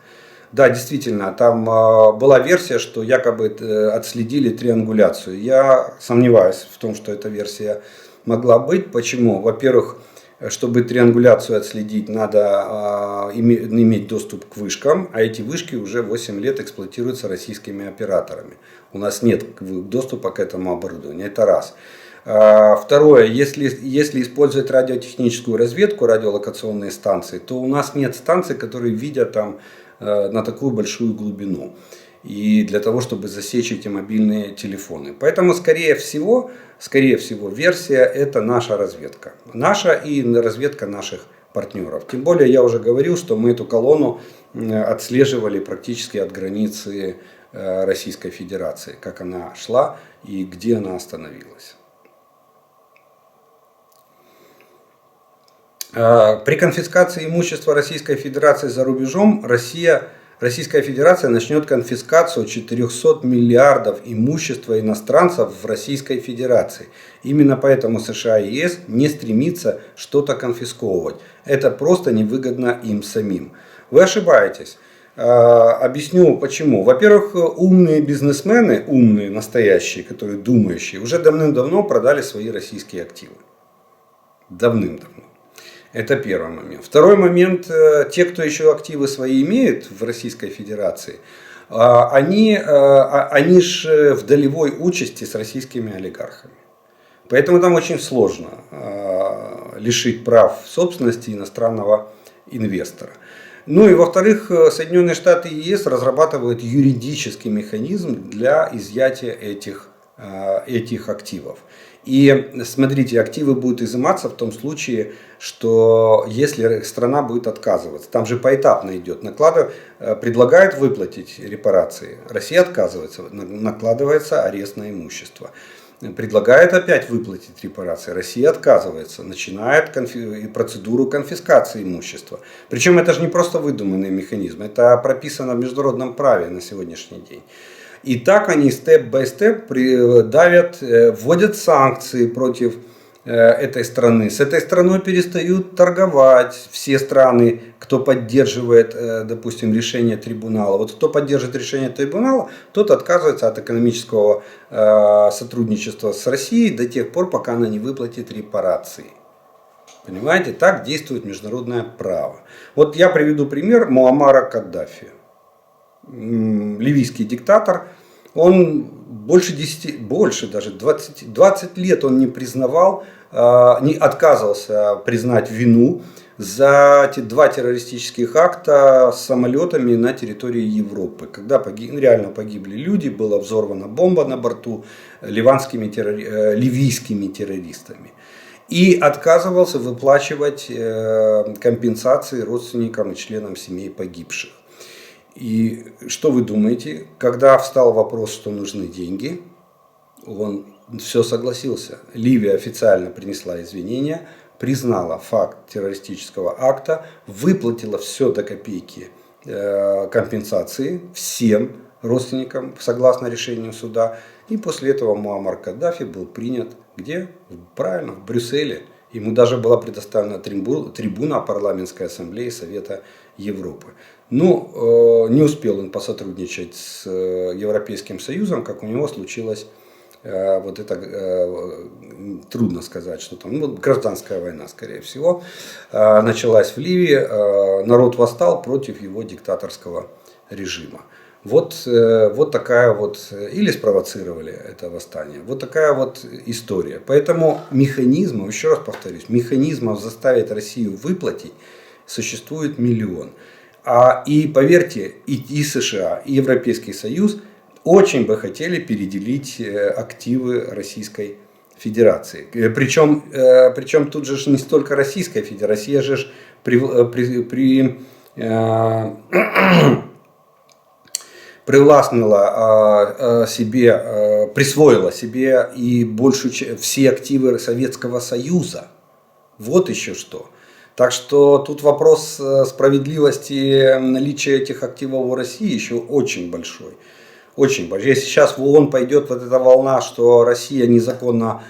Да, действительно, там была версия, что якобы отследили триангуляцию. Я сомневаюсь в том, что эта версия могла быть. Почему? Во-первых, чтобы триангуляцию отследить, надо иметь доступ к вышкам, а эти вышки уже 8 лет эксплуатируются российскими операторами. У нас нет доступа к этому оборудованию, это раз. Второе, если использовать радиотехническую разведку, радиолокационные станции, то у нас нет станций, которые видят там на такую большую глубину. И для того, чтобы засечь эти мобильные телефоны. Поэтому, скорее всего, версия это наша разведка. Наша и разведка наших партнеров. Тем более, я уже говорил, что мы эту колонну отслеживали практически от границы Российской Федерации. Как она шла и где она остановилась. При конфискации имущества Российской Федерации за рубежом Российская Федерация начнет конфискацию 400 миллиардов имущества иностранцев в Российской Федерации. Именно поэтому США и ЕС не стремится что-то конфисковывать. Это просто невыгодно им самим. Вы ошибаетесь. Объясню почему. Во-первых, умные бизнесмены, умные, настоящие, которые думающие, уже давным-давно продали свои российские активы. Давным-давно. Это первый момент. Второй момент, те, кто еще активы свои имеет в Российской Федерации, они же в долевой участи с российскими олигархами. Поэтому там очень сложно лишить прав собственности иностранного инвестора. Ну и во-вторых, Соединенные Штаты и ЕС разрабатывают юридический механизм для изъятия этих активов. И смотрите, активы будут изыматься в том случае, что если страна будет отказываться. Там же поэтапно идет. Предлагают выплатить репарации. Россия отказывается. Накладывается арест на имущество. Предлагает опять выплатить репарации. Россия отказывается. Начинает процедуру конфискации имущества. Причем это же не просто выдуманный механизм. Это прописано в международном праве на сегодняшний день. И так они степ-бай-степ давят, вводят санкции против этой страны. С этой страной перестают торговать все страны, кто поддерживает, допустим, решение трибунала. Вот кто поддерживает решение трибунала, тот отказывается от экономического сотрудничества с Россией до тех пор, пока она не выплатит репарации. Понимаете, так действует международное право. Вот я приведу пример Муаммара Каддафи. Ливийский диктатор, он больше 20 лет он не признавал, не отказывался признать вину за эти 2 террористических акта с самолетами на территории Европы. Когда реально погибли люди, была взорвана бомба на борту ливийскими террористами. И отказывался выплачивать компенсации родственникам и членам семей погибших. И что вы думаете, когда встал вопрос, что нужны деньги, он все согласился. Ливия официально принесла извинения, признала факт террористического акта, выплатила все до копейки компенсации всем родственникам согласно решению суда. И после этого Муаммар Каддафи был принят где? Правильно, в Брюсселе. Ему даже была предоставлена трибуна парламентской ассамблеи Совета Европы. Но не успел он посотрудничать с Европейским Союзом, как у него случилось вот это, трудно сказать, что там, гражданская война, скорее всего, началась в Ливии. Народ восстал против его диктаторского режима. Вот такая вот, или спровоцировали это восстание. Вот такая вот история. Поэтому механизмов, еще раз повторюсь, механизмов заставить Россию выплатить существует миллион. И поверьте, и США, и Европейский Союз очень бы хотели переделить активы Российской Федерации. Причем тут же не столько Российская Федерация, Россия же привластнила себе, присвоила себе и все активы Советского Союза. Вот еще что. Так что тут вопрос справедливости наличия этих активов в России еще очень большой. Очень большой. Если сейчас в ООН пойдет вот эта волна, что Россия незаконно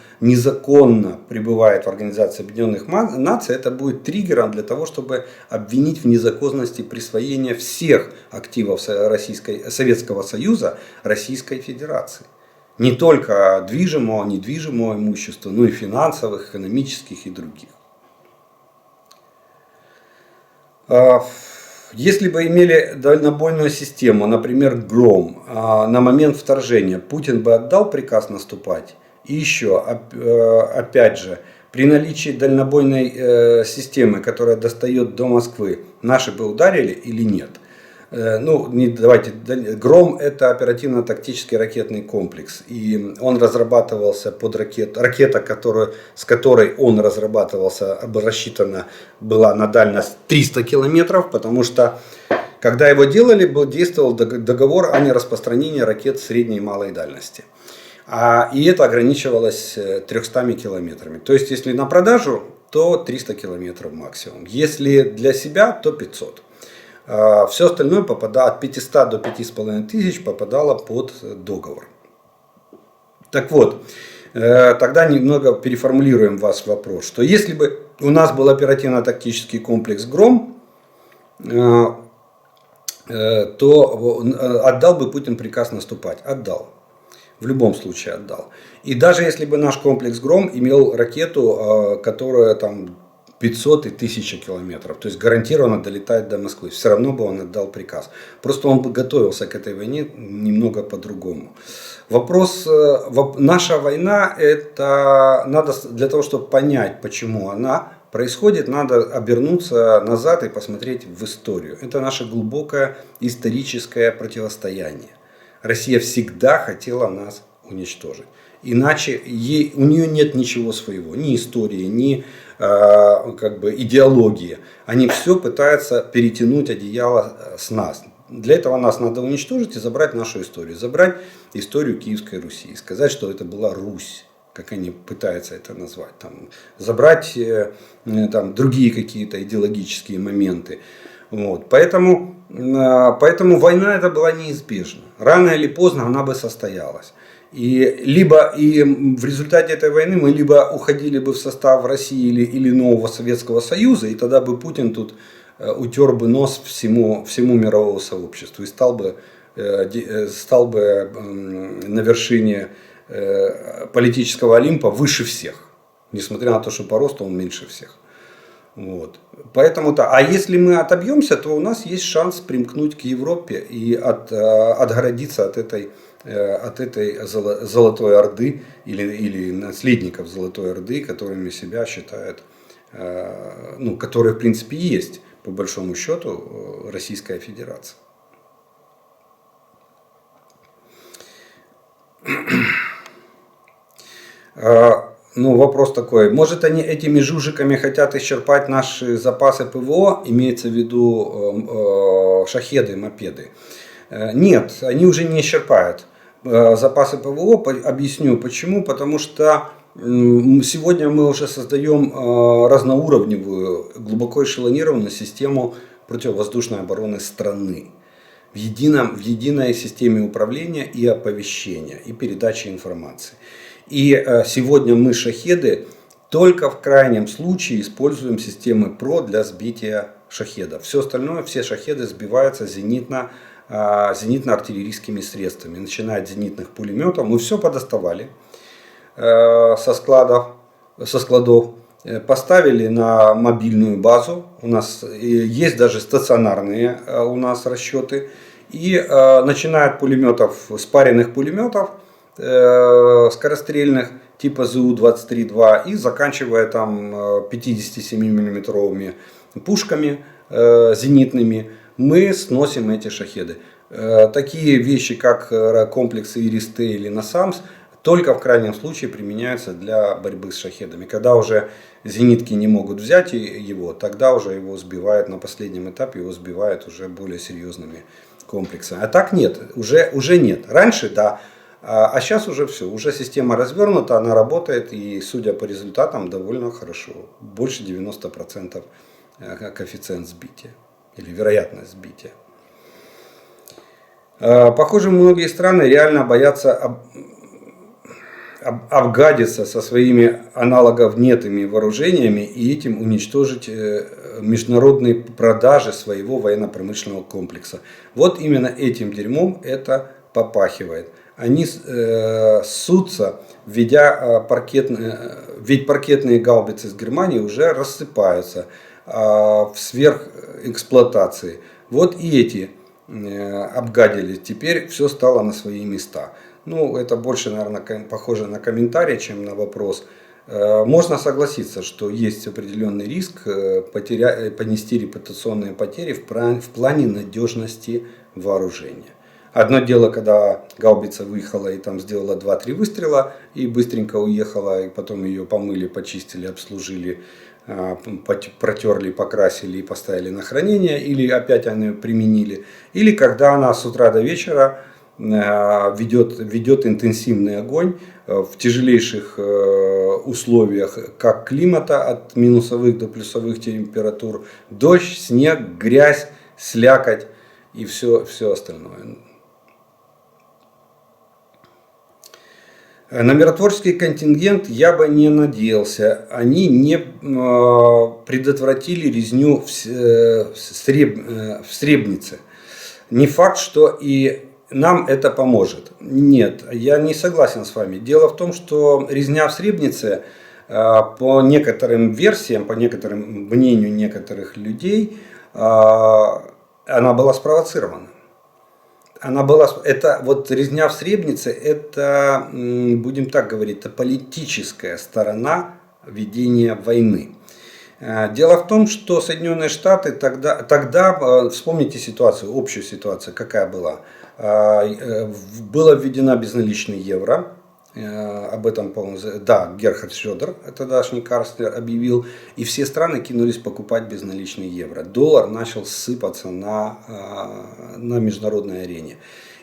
пребывает в Организации Объединенных Наций, это будет триггером для того, чтобы обвинить в незаконности присвоения всех активов Советского Союза Российской Федерации. Не только движимого, недвижимого имущества, но и финансовых, экономических и других. Если бы имели дальнобойную систему, например, ГРОМ, на момент вторжения Путин бы отдал приказ наступать? И еще, опять же, при наличии дальнобойной системы, которая достает до Москвы, наши бы ударили или нет? ГРОМ — это оперативно-тактический ракетный комплекс. И он разрабатывался под ракета, с которой он разрабатывался, рассчитана была на дальность 300 километров, потому что, когда его делали, действовал договор о нераспространении ракет средней и малой дальности. И это ограничивалось 300 километрами. То есть, если на продажу, то 300 километров максимум. Если для себя, то 500. Все остальное от 500 до 5500 попадало под договор. Так вот, тогда немного переформулируем ваш вопрос, что если бы у нас был оперативно-тактический комплекс «Гром», то отдал бы Путин приказ наступать. Отдал. В любом случае отдал. И даже если бы наш комплекс «Гром» имел ракету, которая там 500 и 1000 километров, то есть гарантированно долетает до Москвы, все равно бы он отдал приказ. Просто он бы готовился к этой войне немного по-другому. Наша война, это надо для того, чтобы понять, почему она происходит, надо обернуться назад и посмотреть в историю. Это наше глубокое историческое противостояние. Россия всегда хотела нас уничтожить. иначе у нее нет ничего своего, ни истории, ни идеологии. Они все пытаются перетянуть одеяло с нас. Для этого нас надо уничтожить и забрать нашу историю. Забрать историю Киевской Руси. Сказать, что это была Русь, как они пытаются это назвать. Забрать другие какие-то идеологические моменты. Вот. Поэтому война эта была неизбежна. Рано или поздно она бы состоялась. И в результате этой войны мы либо уходили бы в состав России или нового Советского Союза, и тогда бы Путин тут утер бы нос всему мировому сообществу и стал бы на вершине политического Олимпа выше всех. Несмотря на то, что по росту он меньше всех. Вот. А если мы отобьемся, то у нас есть шанс примкнуть к Европе и отгородиться от этой Золотой Орды или наследников Золотой Орды, которыми себя считают, которые в принципе есть, по большому счету, Российская Федерация. Вопрос такой. Может, они этими жужиками хотят исчерпать наши запасы ПВО, имеется в виду шахеды, мопеды? Нет, они уже не исчерпают запасы ПВО. Объясню почему. Потому что сегодня мы уже создаем разноуровневую, глубоко эшелонированную систему противовоздушной обороны страны. В единой системе управления и оповещения, и передачи информации. И сегодня мы, шахеды, только в крайнем случае используем системы ПРО для сбития шахедов. Все остальное, все шахеды сбиваются зенитно-артиллерийскими средствами. Начиная от зенитных пулеметов. Мы все подоставали со складов. Поставили на мобильную базу. У нас есть даже стационарные у нас расчеты. И начиная от пулеметов, спаренных пулеметов, скорострельных типа ЗУ-23-2 и заканчивая 57-миллиметровыми пушками зенитными, мы сносим эти шахеды. Такие вещи, как комплексы Ирис-Т или НАСАМС, только в крайнем случае применяются для борьбы с шахедами. Когда уже зенитки не могут взять его, тогда уже его сбивают, на последнем этапе его сбивают уже более серьезными комплексами. А так нет, уже нет. Раньше да. А сейчас уже все, уже система развернута, она работает и, судя по результатам, довольно хорошо. Больше 90% коэффициент сбития или вероятность сбития. Похоже, многие страны реально боятся обгадиться со своими аналоговнетыми вооружениями и этим уничтожить международные продажи своего военно-промышленного комплекса. Вот именно этим дерьмом это попахивает. Они ссутся, ведь паркетные гаубицы с Германии уже рассыпаются в сверхэксплуатации. Вот и эти обгадили. Теперь все стало на свои места. Это больше, наверное, похоже на комментарий, чем на вопрос. Можно согласиться, что есть определенный риск понести репутационные потери в плане надежности вооружения. Одно дело, когда гаубица выехала и там сделала 2-3 выстрела и быстренько уехала, и потом ее помыли, почистили, обслужили, протерли, покрасили и поставили на хранение, или опять они применили. Или когда она с утра до вечера ведет интенсивный огонь в тяжелейших условиях как климата, от минусовых до плюсовых температур, дождь, снег, грязь, слякоть и все остальное. На миротворческий контингент я бы не надеялся. Они не предотвратили резню в Сребнице. Не факт, что и нам это поможет. Нет, я не согласен с вами. Дело в том, что резня в Сребнице, по некоторым версиям, по некоторым мнению некоторых людей, она была спровоцирована. Резня в Сребнице, это, будем так говорить, это политическая сторона ведения войны. Дело в том, что Соединенные Штаты тогда, вспомните ситуацию, общую ситуацию, какая была. Была введена безналичный евро, об этом, по-моему, да, Герхард Шредер, тогдашний канцлер, объявил, и все страны кинулись покупать безналичный евро. Доллар начал сыпаться на международной арене.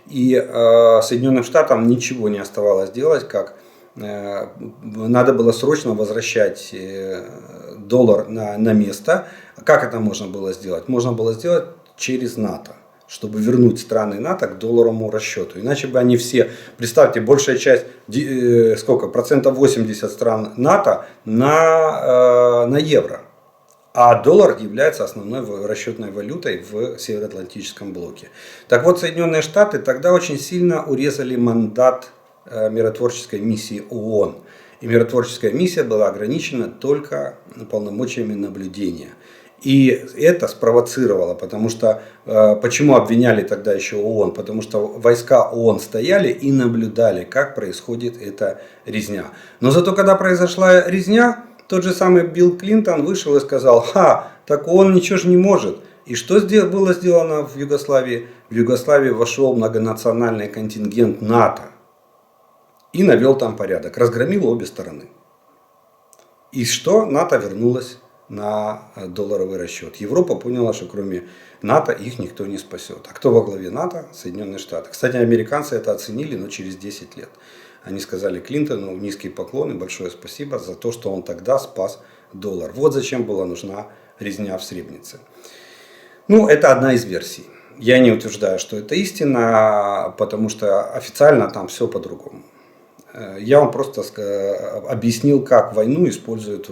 И Соединенным Штатам ничего не оставалось делать, как надо было срочно возвращать доллар на место. Как это можно было сделать? Можно было сделать через НАТО, чтобы вернуть страны НАТО к долларовому расчету. Иначе бы они все, представьте, большая часть, процентов 80 стран НАТО на евро. А доллар является основной расчетной валютой в Североатлантическом блоке. Так вот, Соединенные Штаты тогда очень сильно урезали мандат миротворческой миссии ООН. И миротворческая миссия была ограничена только полномочиями наблюдения. И это спровоцировало, потому что, почему обвиняли тогда еще ООН? Потому что войска ООН стояли и наблюдали, как происходит эта резня. Но зато, когда произошла резня, тот же самый Билл Клинтон вышел и сказал: так ООН ничего же не может. И что было сделано в Югославии? В Югославию вошел многонациональный контингент НАТО и навел там порядок, разгромил обе стороны. И что? НАТО вернулось на долларовый расчет. Европа поняла, что кроме НАТО их никто не спасет. А кто во главе НАТО? Соединенные Штаты. Кстати, американцы это оценили, но через 10 лет. Они сказали Клинтону низкий поклон и большое спасибо за то, что он тогда спас доллар. Вот зачем была нужна резня в Сребренице. Это одна из версий. Я не утверждаю, что это истина, потому что официально там все по-другому. Я вам просто объяснил, как войну используют,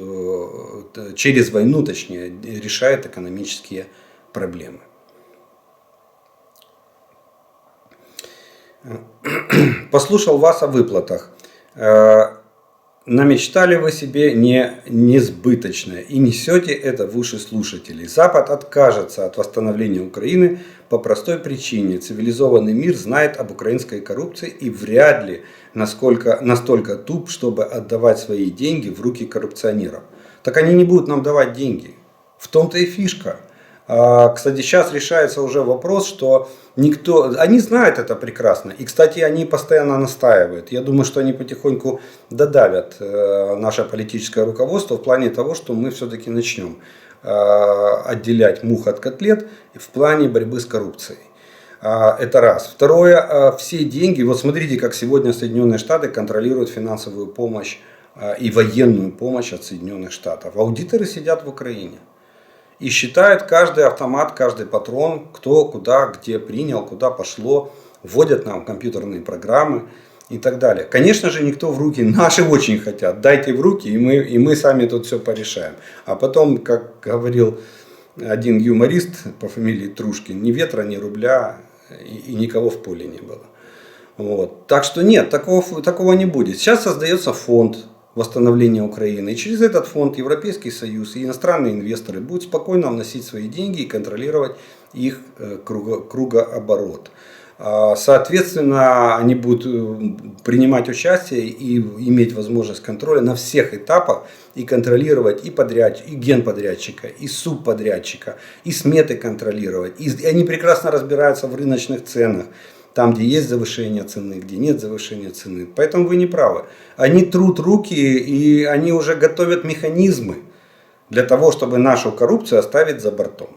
через войну, точнее, решают экономические проблемы. Послушал вас о выплатах. Намечтали вы себе несбыточное и несете это в уши слушателей. Запад откажется от восстановления Украины по простой причине. Цивилизованный мир знает об украинской коррупции и вряд ли настолько туп, чтобы отдавать свои деньги в руки коррупционеров. Так они не будут нам давать деньги. В том-то и фишка. Кстати, сейчас решается уже вопрос, что они знают это прекрасно. И, кстати, они постоянно настаивают. Я думаю, что они потихоньку додавят наше политическое руководство в плане того, что мы все-таки начнем отделять мух от котлет в плане борьбы с коррупцией. Это раз. Второе, все деньги, вот смотрите, как сегодня Соединенные Штаты контролируют финансовую помощь и военную помощь от Соединенных Штатов. Аудиторы сидят в Украине. И считают каждый автомат, каждый патрон, кто куда, где принял, куда пошло, вводят нам компьютерные программы и так далее. Конечно же, никто в руки, наши очень хотят, дайте в руки, и мы сами тут все порешаем. А потом, как говорил один юморист по фамилии Трушкин, ни ветра, ни рубля, и никого в поле не было. Вот. Так что нет, такого не будет. Сейчас создается фонд восстановления Украины. И через этот фонд Европейский Союз и иностранные инвесторы будут спокойно вносить свои деньги и контролировать их кругооборот. Соответственно, они будут принимать участие и иметь возможность контроля на всех этапах и контролировать и генподрядчика, и субподрядчика, и сметы контролировать. И они прекрасно разбираются в рыночных ценах. Там, где есть завышение цены, где нет завышения цены. Поэтому вы не правы. Они трут руки и они уже готовят механизмы для того, чтобы нашу коррупцию оставить за бортом.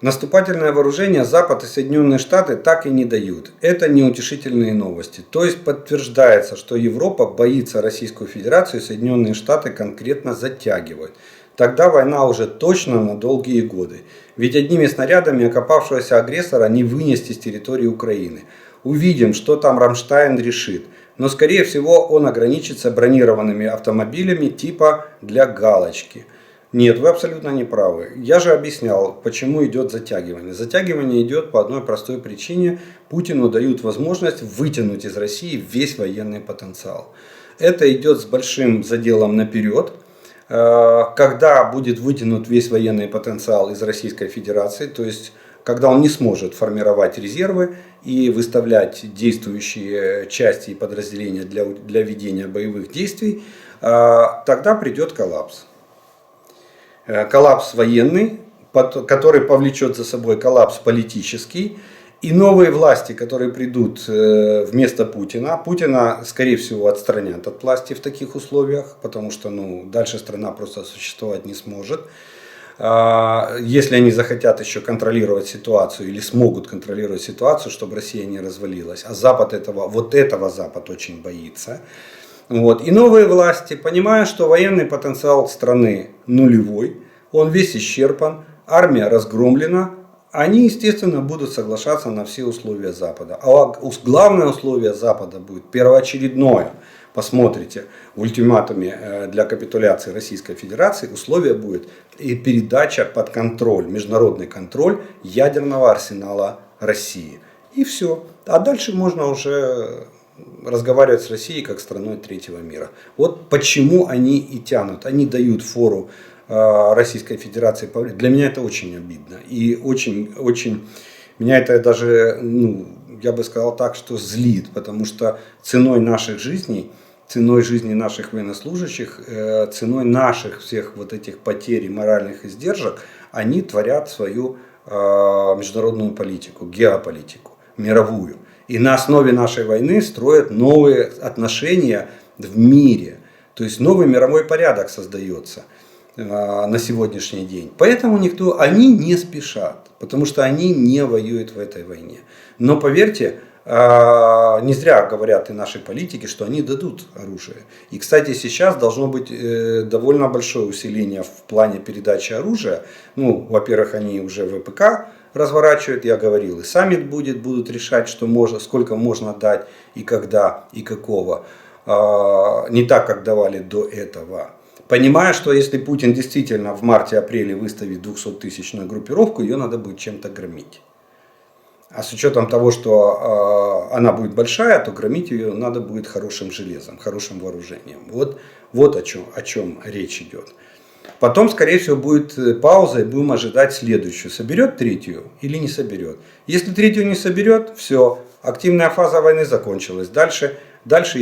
Наступательное вооружение Запад и Соединенные Штаты так и не дают. Это неутешительные новости. То есть подтверждается, что Европа боится Российскую Федерацию и Соединенные Штаты конкретно затягивают. Тогда война уже точно на долгие годы. Ведь одними снарядами окопавшегося агрессора не вынести с территории Украины. Увидим, что там Рамштайн решит. Но скорее всего он ограничится бронированными автомобилями типа для галочки. Нет, вы абсолютно не правы. Я же объяснял, почему идет затягивание. Затягивание идет по одной простой причине. Путину дают возможность вытянуть из России весь военный потенциал. Это идет с большим заделом наперед. Когда будет вытянут весь военный потенциал из Российской Федерации, то есть когда он не сможет формировать резервы и выставлять действующие части и подразделения для ведения боевых действий, тогда придет коллапс. Коллапс военный, который повлечет за собой коллапс политический. И новые власти, которые придут вместо Путина, скорее всего, отстранят от власти в таких условиях, потому что дальше страна просто существовать не сможет. Если они захотят еще контролировать ситуацию или смогут контролировать ситуацию, чтобы Россия не развалилась. А Запад этого Запад очень боится. И новые власти, понимая, что военный потенциал страны нулевой, он весь исчерпан, армия разгромлена, они, естественно, будут соглашаться на все условия Запада. А главное условие Запада будет первоочередное. Посмотрите, в ультиматуме для капитуляции Российской Федерации условие будет и передача под контроль, международный контроль ядерного арсенала России. И все. А дальше можно уже разговаривать с Россией как страной третьего мира. Вот почему они и тянут. Они дают фору Российской Федерации. Для меня это очень обидно. И очень меня это даже, я бы сказал так, что злит. Потому что ценой наших жизней, ценой жизни наших военнослужащих, ценой наших всех вот этих потерь и моральных издержек, они творят свою международную политику, геополитику, мировую. И на основе нашей войны строят новые отношения в мире. То есть новый мировой порядок создается на сегодняшний день. Поэтому они не спешат, потому что они не воюют в этой войне. Но поверьте, не зря говорят и наши политики, что они дадут оружие. И, кстати, сейчас должно быть довольно большое усиление в плане передачи оружия. Во-первых, они уже ВПК разворачивают, я говорил, и саммит будут решать, сколько можно дать, и когда, и какого. Не так, как давали до этого. Понимая, что если Путин действительно в марте-апреле выставит 200-тысячную группировку, ее надо будет чем-то громить. А с учетом того, что она будет большая, то громить ее надо будет хорошим железом, хорошим вооружением. Вот о чем речь идет. Потом, скорее всего, будет пауза и будем ожидать следующую. Соберет третью или не соберет. Если третью не соберет, все, активная фаза войны закончилась. Дальше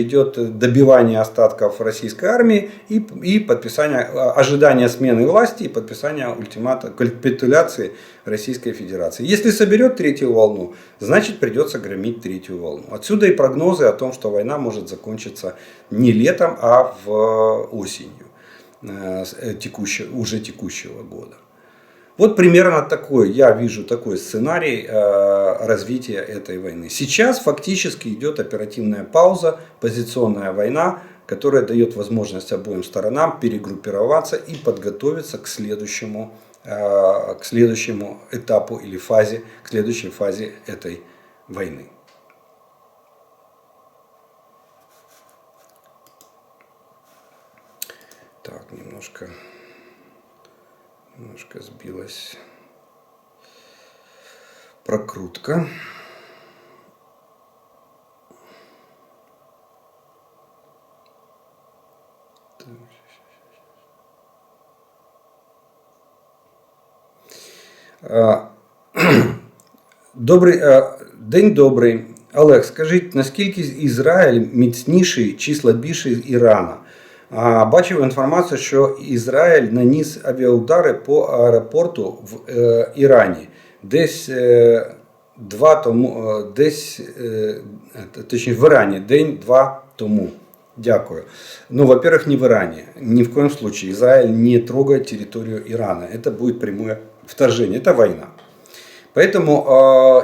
идет добивание остатков российской армии и подписание, ожидание смены власти и подписание ультимата капитуляции Российской Федерации. Если соберет третью волну, значит придется громить третью волну. Отсюда и прогнозы о том, что война может закончиться не летом, а осенью уже текущего года. Вот примерно я вижу такой сценарий развития этой войны. Сейчас фактически идет оперативная пауза, позиционная война, которая дает возможность обоим сторонам перегруппироваться и подготовиться к следующему этапу или к следующей фазе этой войны. Так, немножко сбилась прокрутка. День добрий. Олег, скажіть, наскільки Ізраїль міцніший чи слабіший Ірана? Бачив інформацію, що Ізраїль наніс авіаудари по аеропорту в Ірані. Точніше в Ірані, день-два тому. Дякую. Во-первых, не в Иране. Ни в коем случае. Израиль не трогает территорию Ирана. Это будет прямое вторжение. Это война. Поэтому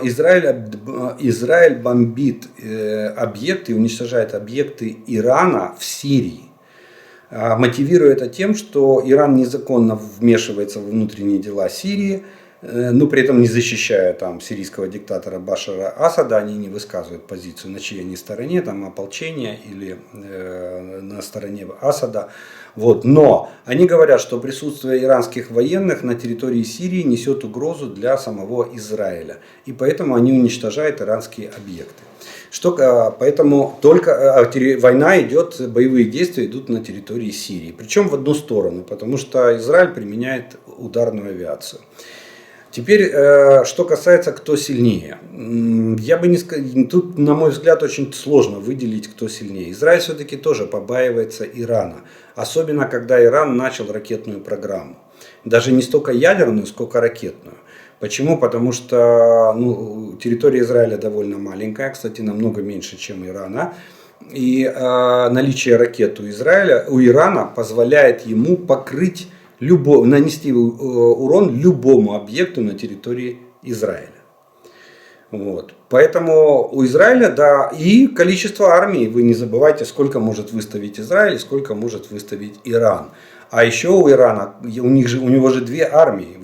Израиль бомбит объекты, уничтожает объекты Ирана в Сирии. Мотивируя это тем, что Иран незаконно вмешивается в внутренние дела Сирии, но при этом не защищая сирийского диктатора Башара Асада, они не высказывают позицию, на чьей они стороне, ополчения или на стороне Асада. Но они говорят, что присутствие иранских военных на территории Сирии несет угрозу для самого Израиля. И поэтому они уничтожают иранские объекты. Поэтому война идет, боевые действия идут на территории Сирии. Причем в одну сторону, потому что Израиль применяет ударную авиацию. Теперь, что касается, кто сильнее. Тут, на мой взгляд, очень сложно выделить, кто сильнее. Израиль все-таки тоже побаивается Ирана. Особенно, когда Иран начал ракетную программу. Даже не столько ядерную, сколько ракетную. Почему? Потому что территория Израиля довольно маленькая, кстати, намного меньше, чем Ирана. И наличие ракет у Ирана позволяет ему нанести урон любому объекту на территории Израиля. Вот. Поэтому у Израиля, да, и количество армий, вы не забывайте, сколько может выставить Израиль, сколько может выставить Иран. А еще у Ирана, у него же две армии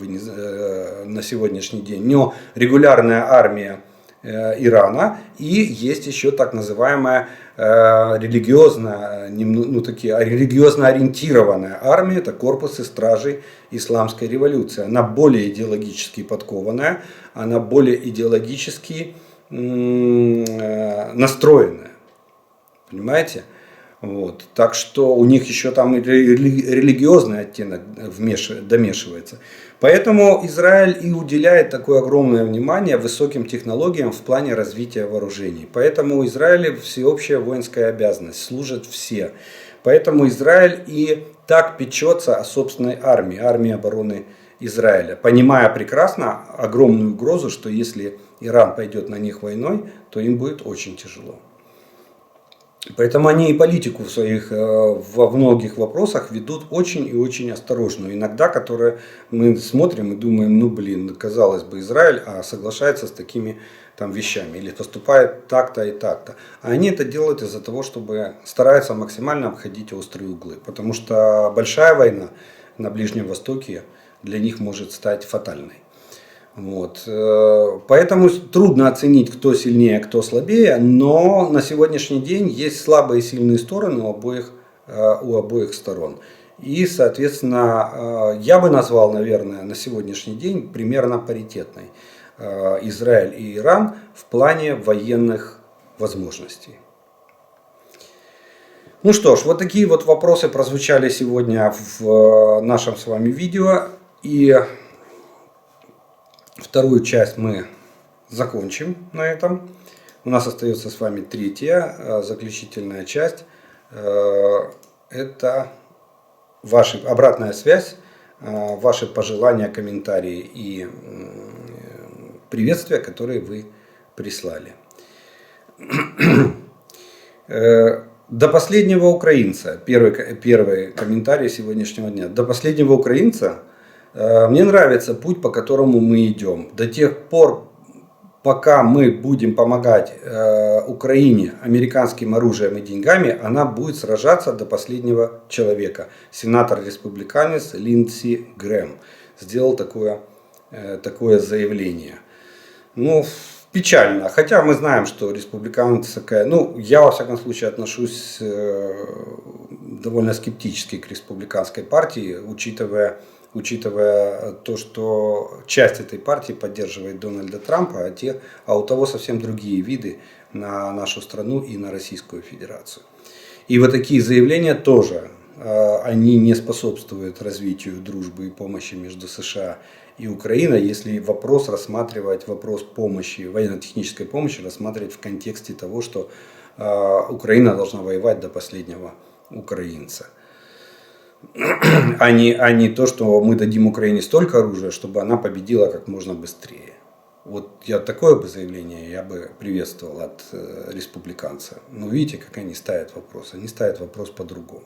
на сегодняшний день. У него регулярная армия Ирана и есть еще так называемая религиозно ориентированная армия, это корпусы стражей исламской революции. Она более идеологически подкованная, она более идеологически настроенная. Понимаете? Вот. Так что у них еще там и религиозный оттенок домешивается. Поэтому Израиль и уделяет такое огромное внимание высоким технологиям в плане развития вооружений. Поэтому у Израиля всеобщая воинская обязанность, служат все. Поэтому Израиль и так печется о собственной армии обороны Израиля, понимая прекрасно огромную угрозу, что если Иран пойдет на них войной, то им будет очень тяжело. Поэтому они и политику во многих вопросах ведут очень и очень осторожно. Иногда, которые мы смотрим и думаем, казалось бы, Израиль соглашается с такими вещами или поступает так-то и так-то. А они это делают из-за того, чтобы стараются максимально обходить острые углы. Потому что большая война на Ближнем Востоке для них может стать фатальной. Вот. Поэтому трудно оценить, кто сильнее, кто слабее, но на сегодняшний день есть слабые и сильные стороны у обоих сторон. И, соответственно, я бы назвал, наверное, на сегодняшний день примерно паритетной Израиль и Иран в плане военных возможностей. Ну что ж, вот такие вот вопросы прозвучали сегодня в нашем с вами видео. И вторую часть мы закончим на этом. У нас остается с вами третья, заключительная часть. Это ваша обратная связь, ваши пожелания, комментарии и приветствия, которые вы прислали. До последнего украинца, первый комментарий сегодняшнего дня. До последнего украинца мне нравится путь, по которому мы идем. До тех пор, пока мы будем помогать Украине американским оружием и деньгами, она будет сражаться до последнего человека. Сенатор-республиканец Линдси Грэм сделал такое заявление. Печально. Хотя мы знаем, что республиканцы, я во всяком случае отношусь довольно скептически к республиканской партии, учитывая то, что часть этой партии поддерживает Дональда Трампа, а у того совсем другие виды на нашу страну и на Российскую Федерацию. И вот такие заявления тоже, они не способствуют развитию дружбы и помощи между США и Украиной, если вопрос помощи, военно-технической помощи рассматривать в контексте того, что Украина должна воевать до последнего украинца. А не то, что мы дадим Украине столько оружия, чтобы она победила как можно быстрее. Вот такое бы заявление я бы приветствовал от республиканца. Но видите, как они ставят вопрос. Они ставят вопрос по-другому.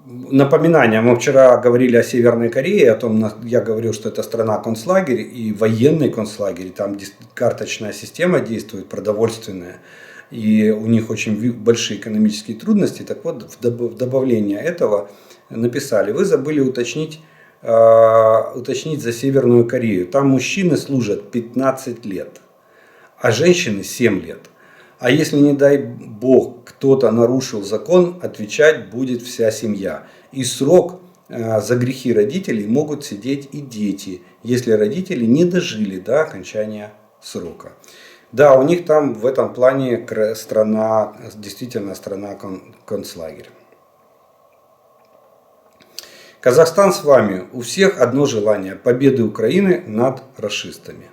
Напоминание, мы вчера говорили о Северной Корее, я говорил, что это страна-концлагерь и военный концлагерь, там карточная система действует, продовольственная, и у них очень большие экономические трудности. Так вот, в добавление этого написали, вы забыли уточнить за Северную Корею, там мужчины служат 15 лет, а женщины 7 лет. А если, не дай бог, кто-то нарушил закон, отвечать будет вся семья. И срок за грехи родителей могут сидеть и дети, если родители не дожили до окончания срока. Да, у них там в этом плане действительно страна-концлагерь. Казахстан с вами. У всех одно желание – победы Украины над рашистами.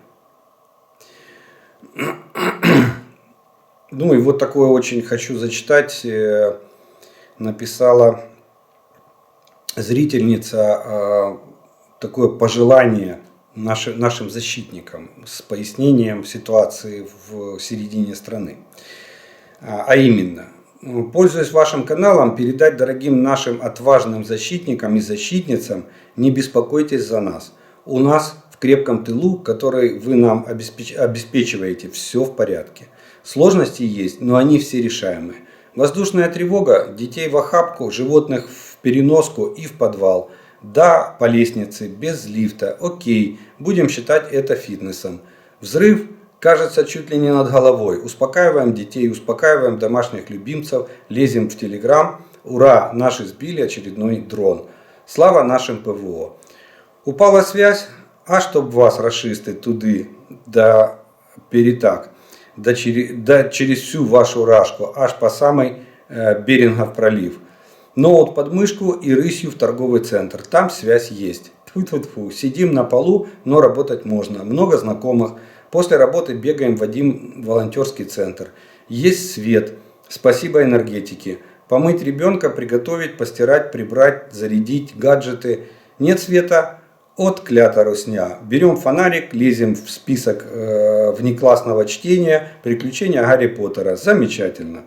И вот такое очень хочу зачитать. Написала зрительница такое пожелание нашим защитникам с пояснением ситуации в середине страны. А именно, пользуясь вашим каналом, передать дорогим нашим отважным защитникам и защитницам: не беспокойтесь за нас. У нас в крепком тылу, который вы нам обеспечиваете, все в порядке. Сложности есть, но они все решаемые. Воздушная тревога, детей в охапку, животных в переноску и в подвал. Да, по лестнице, без лифта, окей, будем считать это фитнесом. Взрыв, кажется, чуть ли не над головой. Успокаиваем детей, успокаиваем домашних любимцев, лезем в Телеграм. Ура, наши сбили очередной дрон. Слава нашим ПВО. Упала связь, а чтоб вас, рашисты, туды, да перетак, да через всю вашу рашку, аж по самой Берингов пролив. Ноут под мышку и рысью в торговый центр. Там связь есть. Тьфу-тьфу-тьфу. Сидим на полу, но работать можно. Много знакомых. После работы бегаем в один волонтерский центр. Есть свет. Спасибо энергетике. Помыть ребенка, приготовить, постирать, прибрать, зарядить гаджеты. Нет света? От клята русня. Берем фонарик, лезем в список внеклассного чтения «Приключения Гарри Поттера». Замечательно.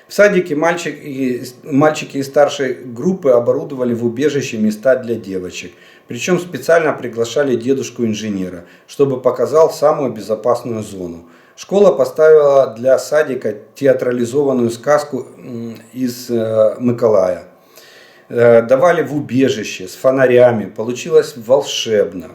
В садике мальчики из старшей группы оборудовали в убежище места для девочек. Причем специально приглашали дедушку-инженера, чтобы показал самую безопасную зону. Школа поставила для садика театрализованную сказку из Миколая. Давали в убежище с фонарями. Получилось волшебно.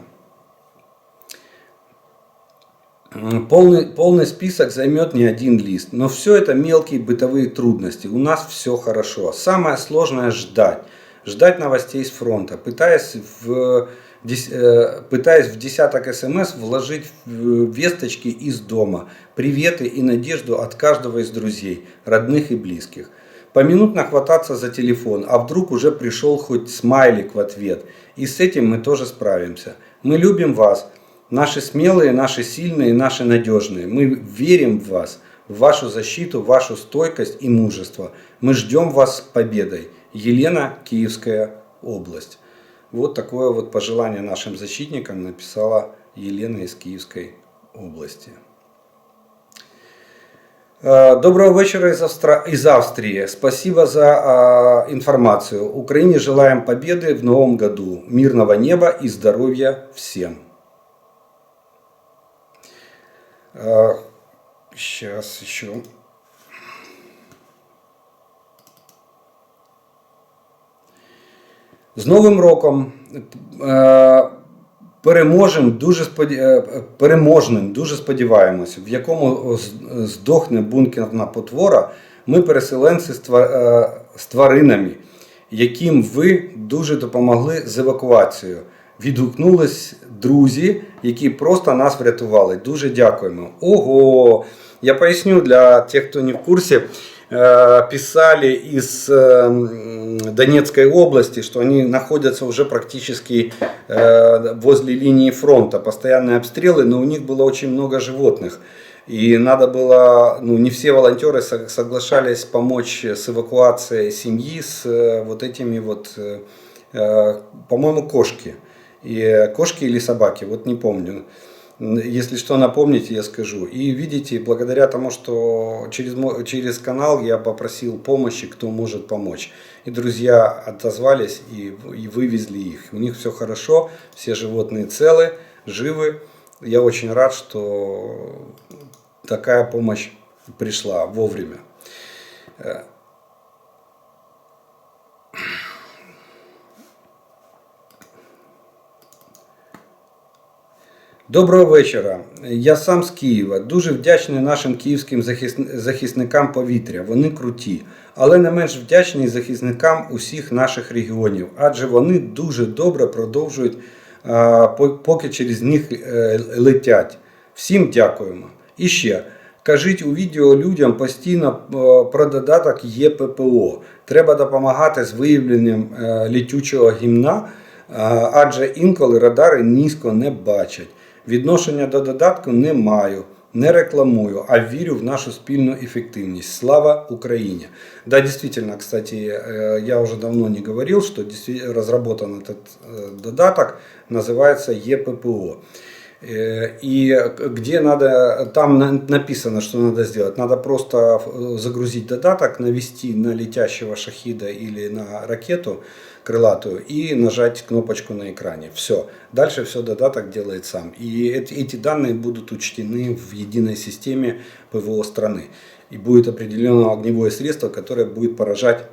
Полный список займет не один лист, но все это мелкие бытовые трудности. У нас все хорошо. Самое сложное ждать. Ждать новостей с фронта. Пытаясь в десяток смс вложить весточки из дома. Приветы и надежду от каждого из друзей, родных и близких. Поминутно хвататься за телефон, а вдруг уже пришел хоть смайлик в ответ. И с этим мы тоже справимся. Мы любим вас. Наши смелые, наши сильные, наши надежные. Мы верим в вас, в вашу защиту, в вашу стойкость и мужество. Мы ждем вас с победой. Елена, Киевская область. Вот такое вот пожелание нашим защитникам написала Елена из Киевской области. Доброго вечера из Австрии. Спасибо за информацию. Украине желаем победы в новом году. Мирного неба и здоровья всем. Сейчас еще. З Новим роком! Переможним, дуже сподіваємося, в якому здохне бункерна потвора. Ми переселенці з тваринами, яким ви дуже допомогли з евакуацією. Відгукнулись друзі, які просто нас врятували. Дуже дякуємо. Ого! Я поясню для тех, кто не в курсе. Писали из Донецкой области, что они находятся уже практически возле линии фронта. Постоянные обстрелы, но у них было очень много животных. И надо было, не все волонтеры соглашались помочь с эвакуацией семьи с вот этими вот, по-моему, кошки. Кошки или собаки, вот не помню. Если что, напомните, я скажу. И видите, благодаря тому, что через канал я попросил помощи, кто может помочь. И друзья отозвались и вывезли их. У них все хорошо, все животные целы, живы. Я очень рад, что такая помощь пришла вовремя. Доброго вечора. Я сам з Києва. Дуже вдячний нашим київським захисникам повітря. Вони круті. Але не менш вдячний захисникам усіх наших регіонів. Адже вони дуже добре продовжують, поки через них летять. Всім дякуємо. І ще. Кажіть у відео людям постійно про додаток ЄППО. Треба допомагати з виявленням літючого гімна, адже інколи радари низько не бачать. Відношення до додатку не маю. не рекламую, а вірю в нашу спільну ефективність. Слава Украине! Да, действительно, кстати, я уже давно не говорил, что разработан этот додаток, называется ЕППО. И где надо, там написано, что надо сделать. Надо просто загрузить додаток, навести на летящего шахида или на ракету крылатую и нажать кнопочку на экране. Все. Дальше все додаток делает сам. И эти данные будут учтены в единой системе ПВО страны. И будет определено огневое средство, которое будет поражать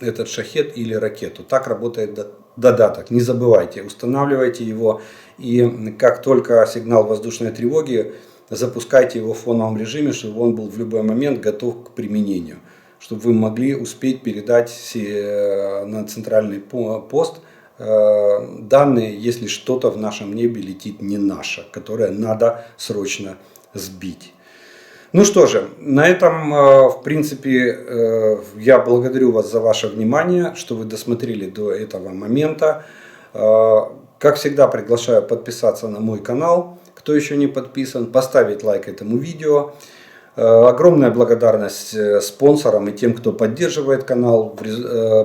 этот шахед или ракету. Так работает додаток. Не забывайте, устанавливайте его. И как только сигнал воздушной тревоги, запускайте его в фоновом режиме, чтобы он был в любой момент готов к применению. Чтобы вы могли успеть передать на центральный пост данные, если что-то в нашем небе летит не наше, которое надо срочно сбить. Ну что же, на этом, в принципе, я благодарю вас за ваше внимание, что вы досмотрели до этого момента. Как всегда, приглашаю подписаться на мой канал, кто еще не подписан, поставить лайк этому видео. Огромная благодарность спонсорам и тем, кто поддерживает канал.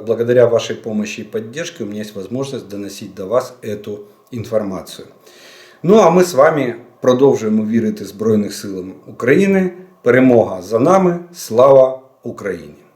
Благодаря вашей помощи и поддержке у меня есть возможность доносить до вас эту інформацію. Ну а ми з вами продовжуємо вірити Збройним силам України. Перемога за нами. Слава Україні!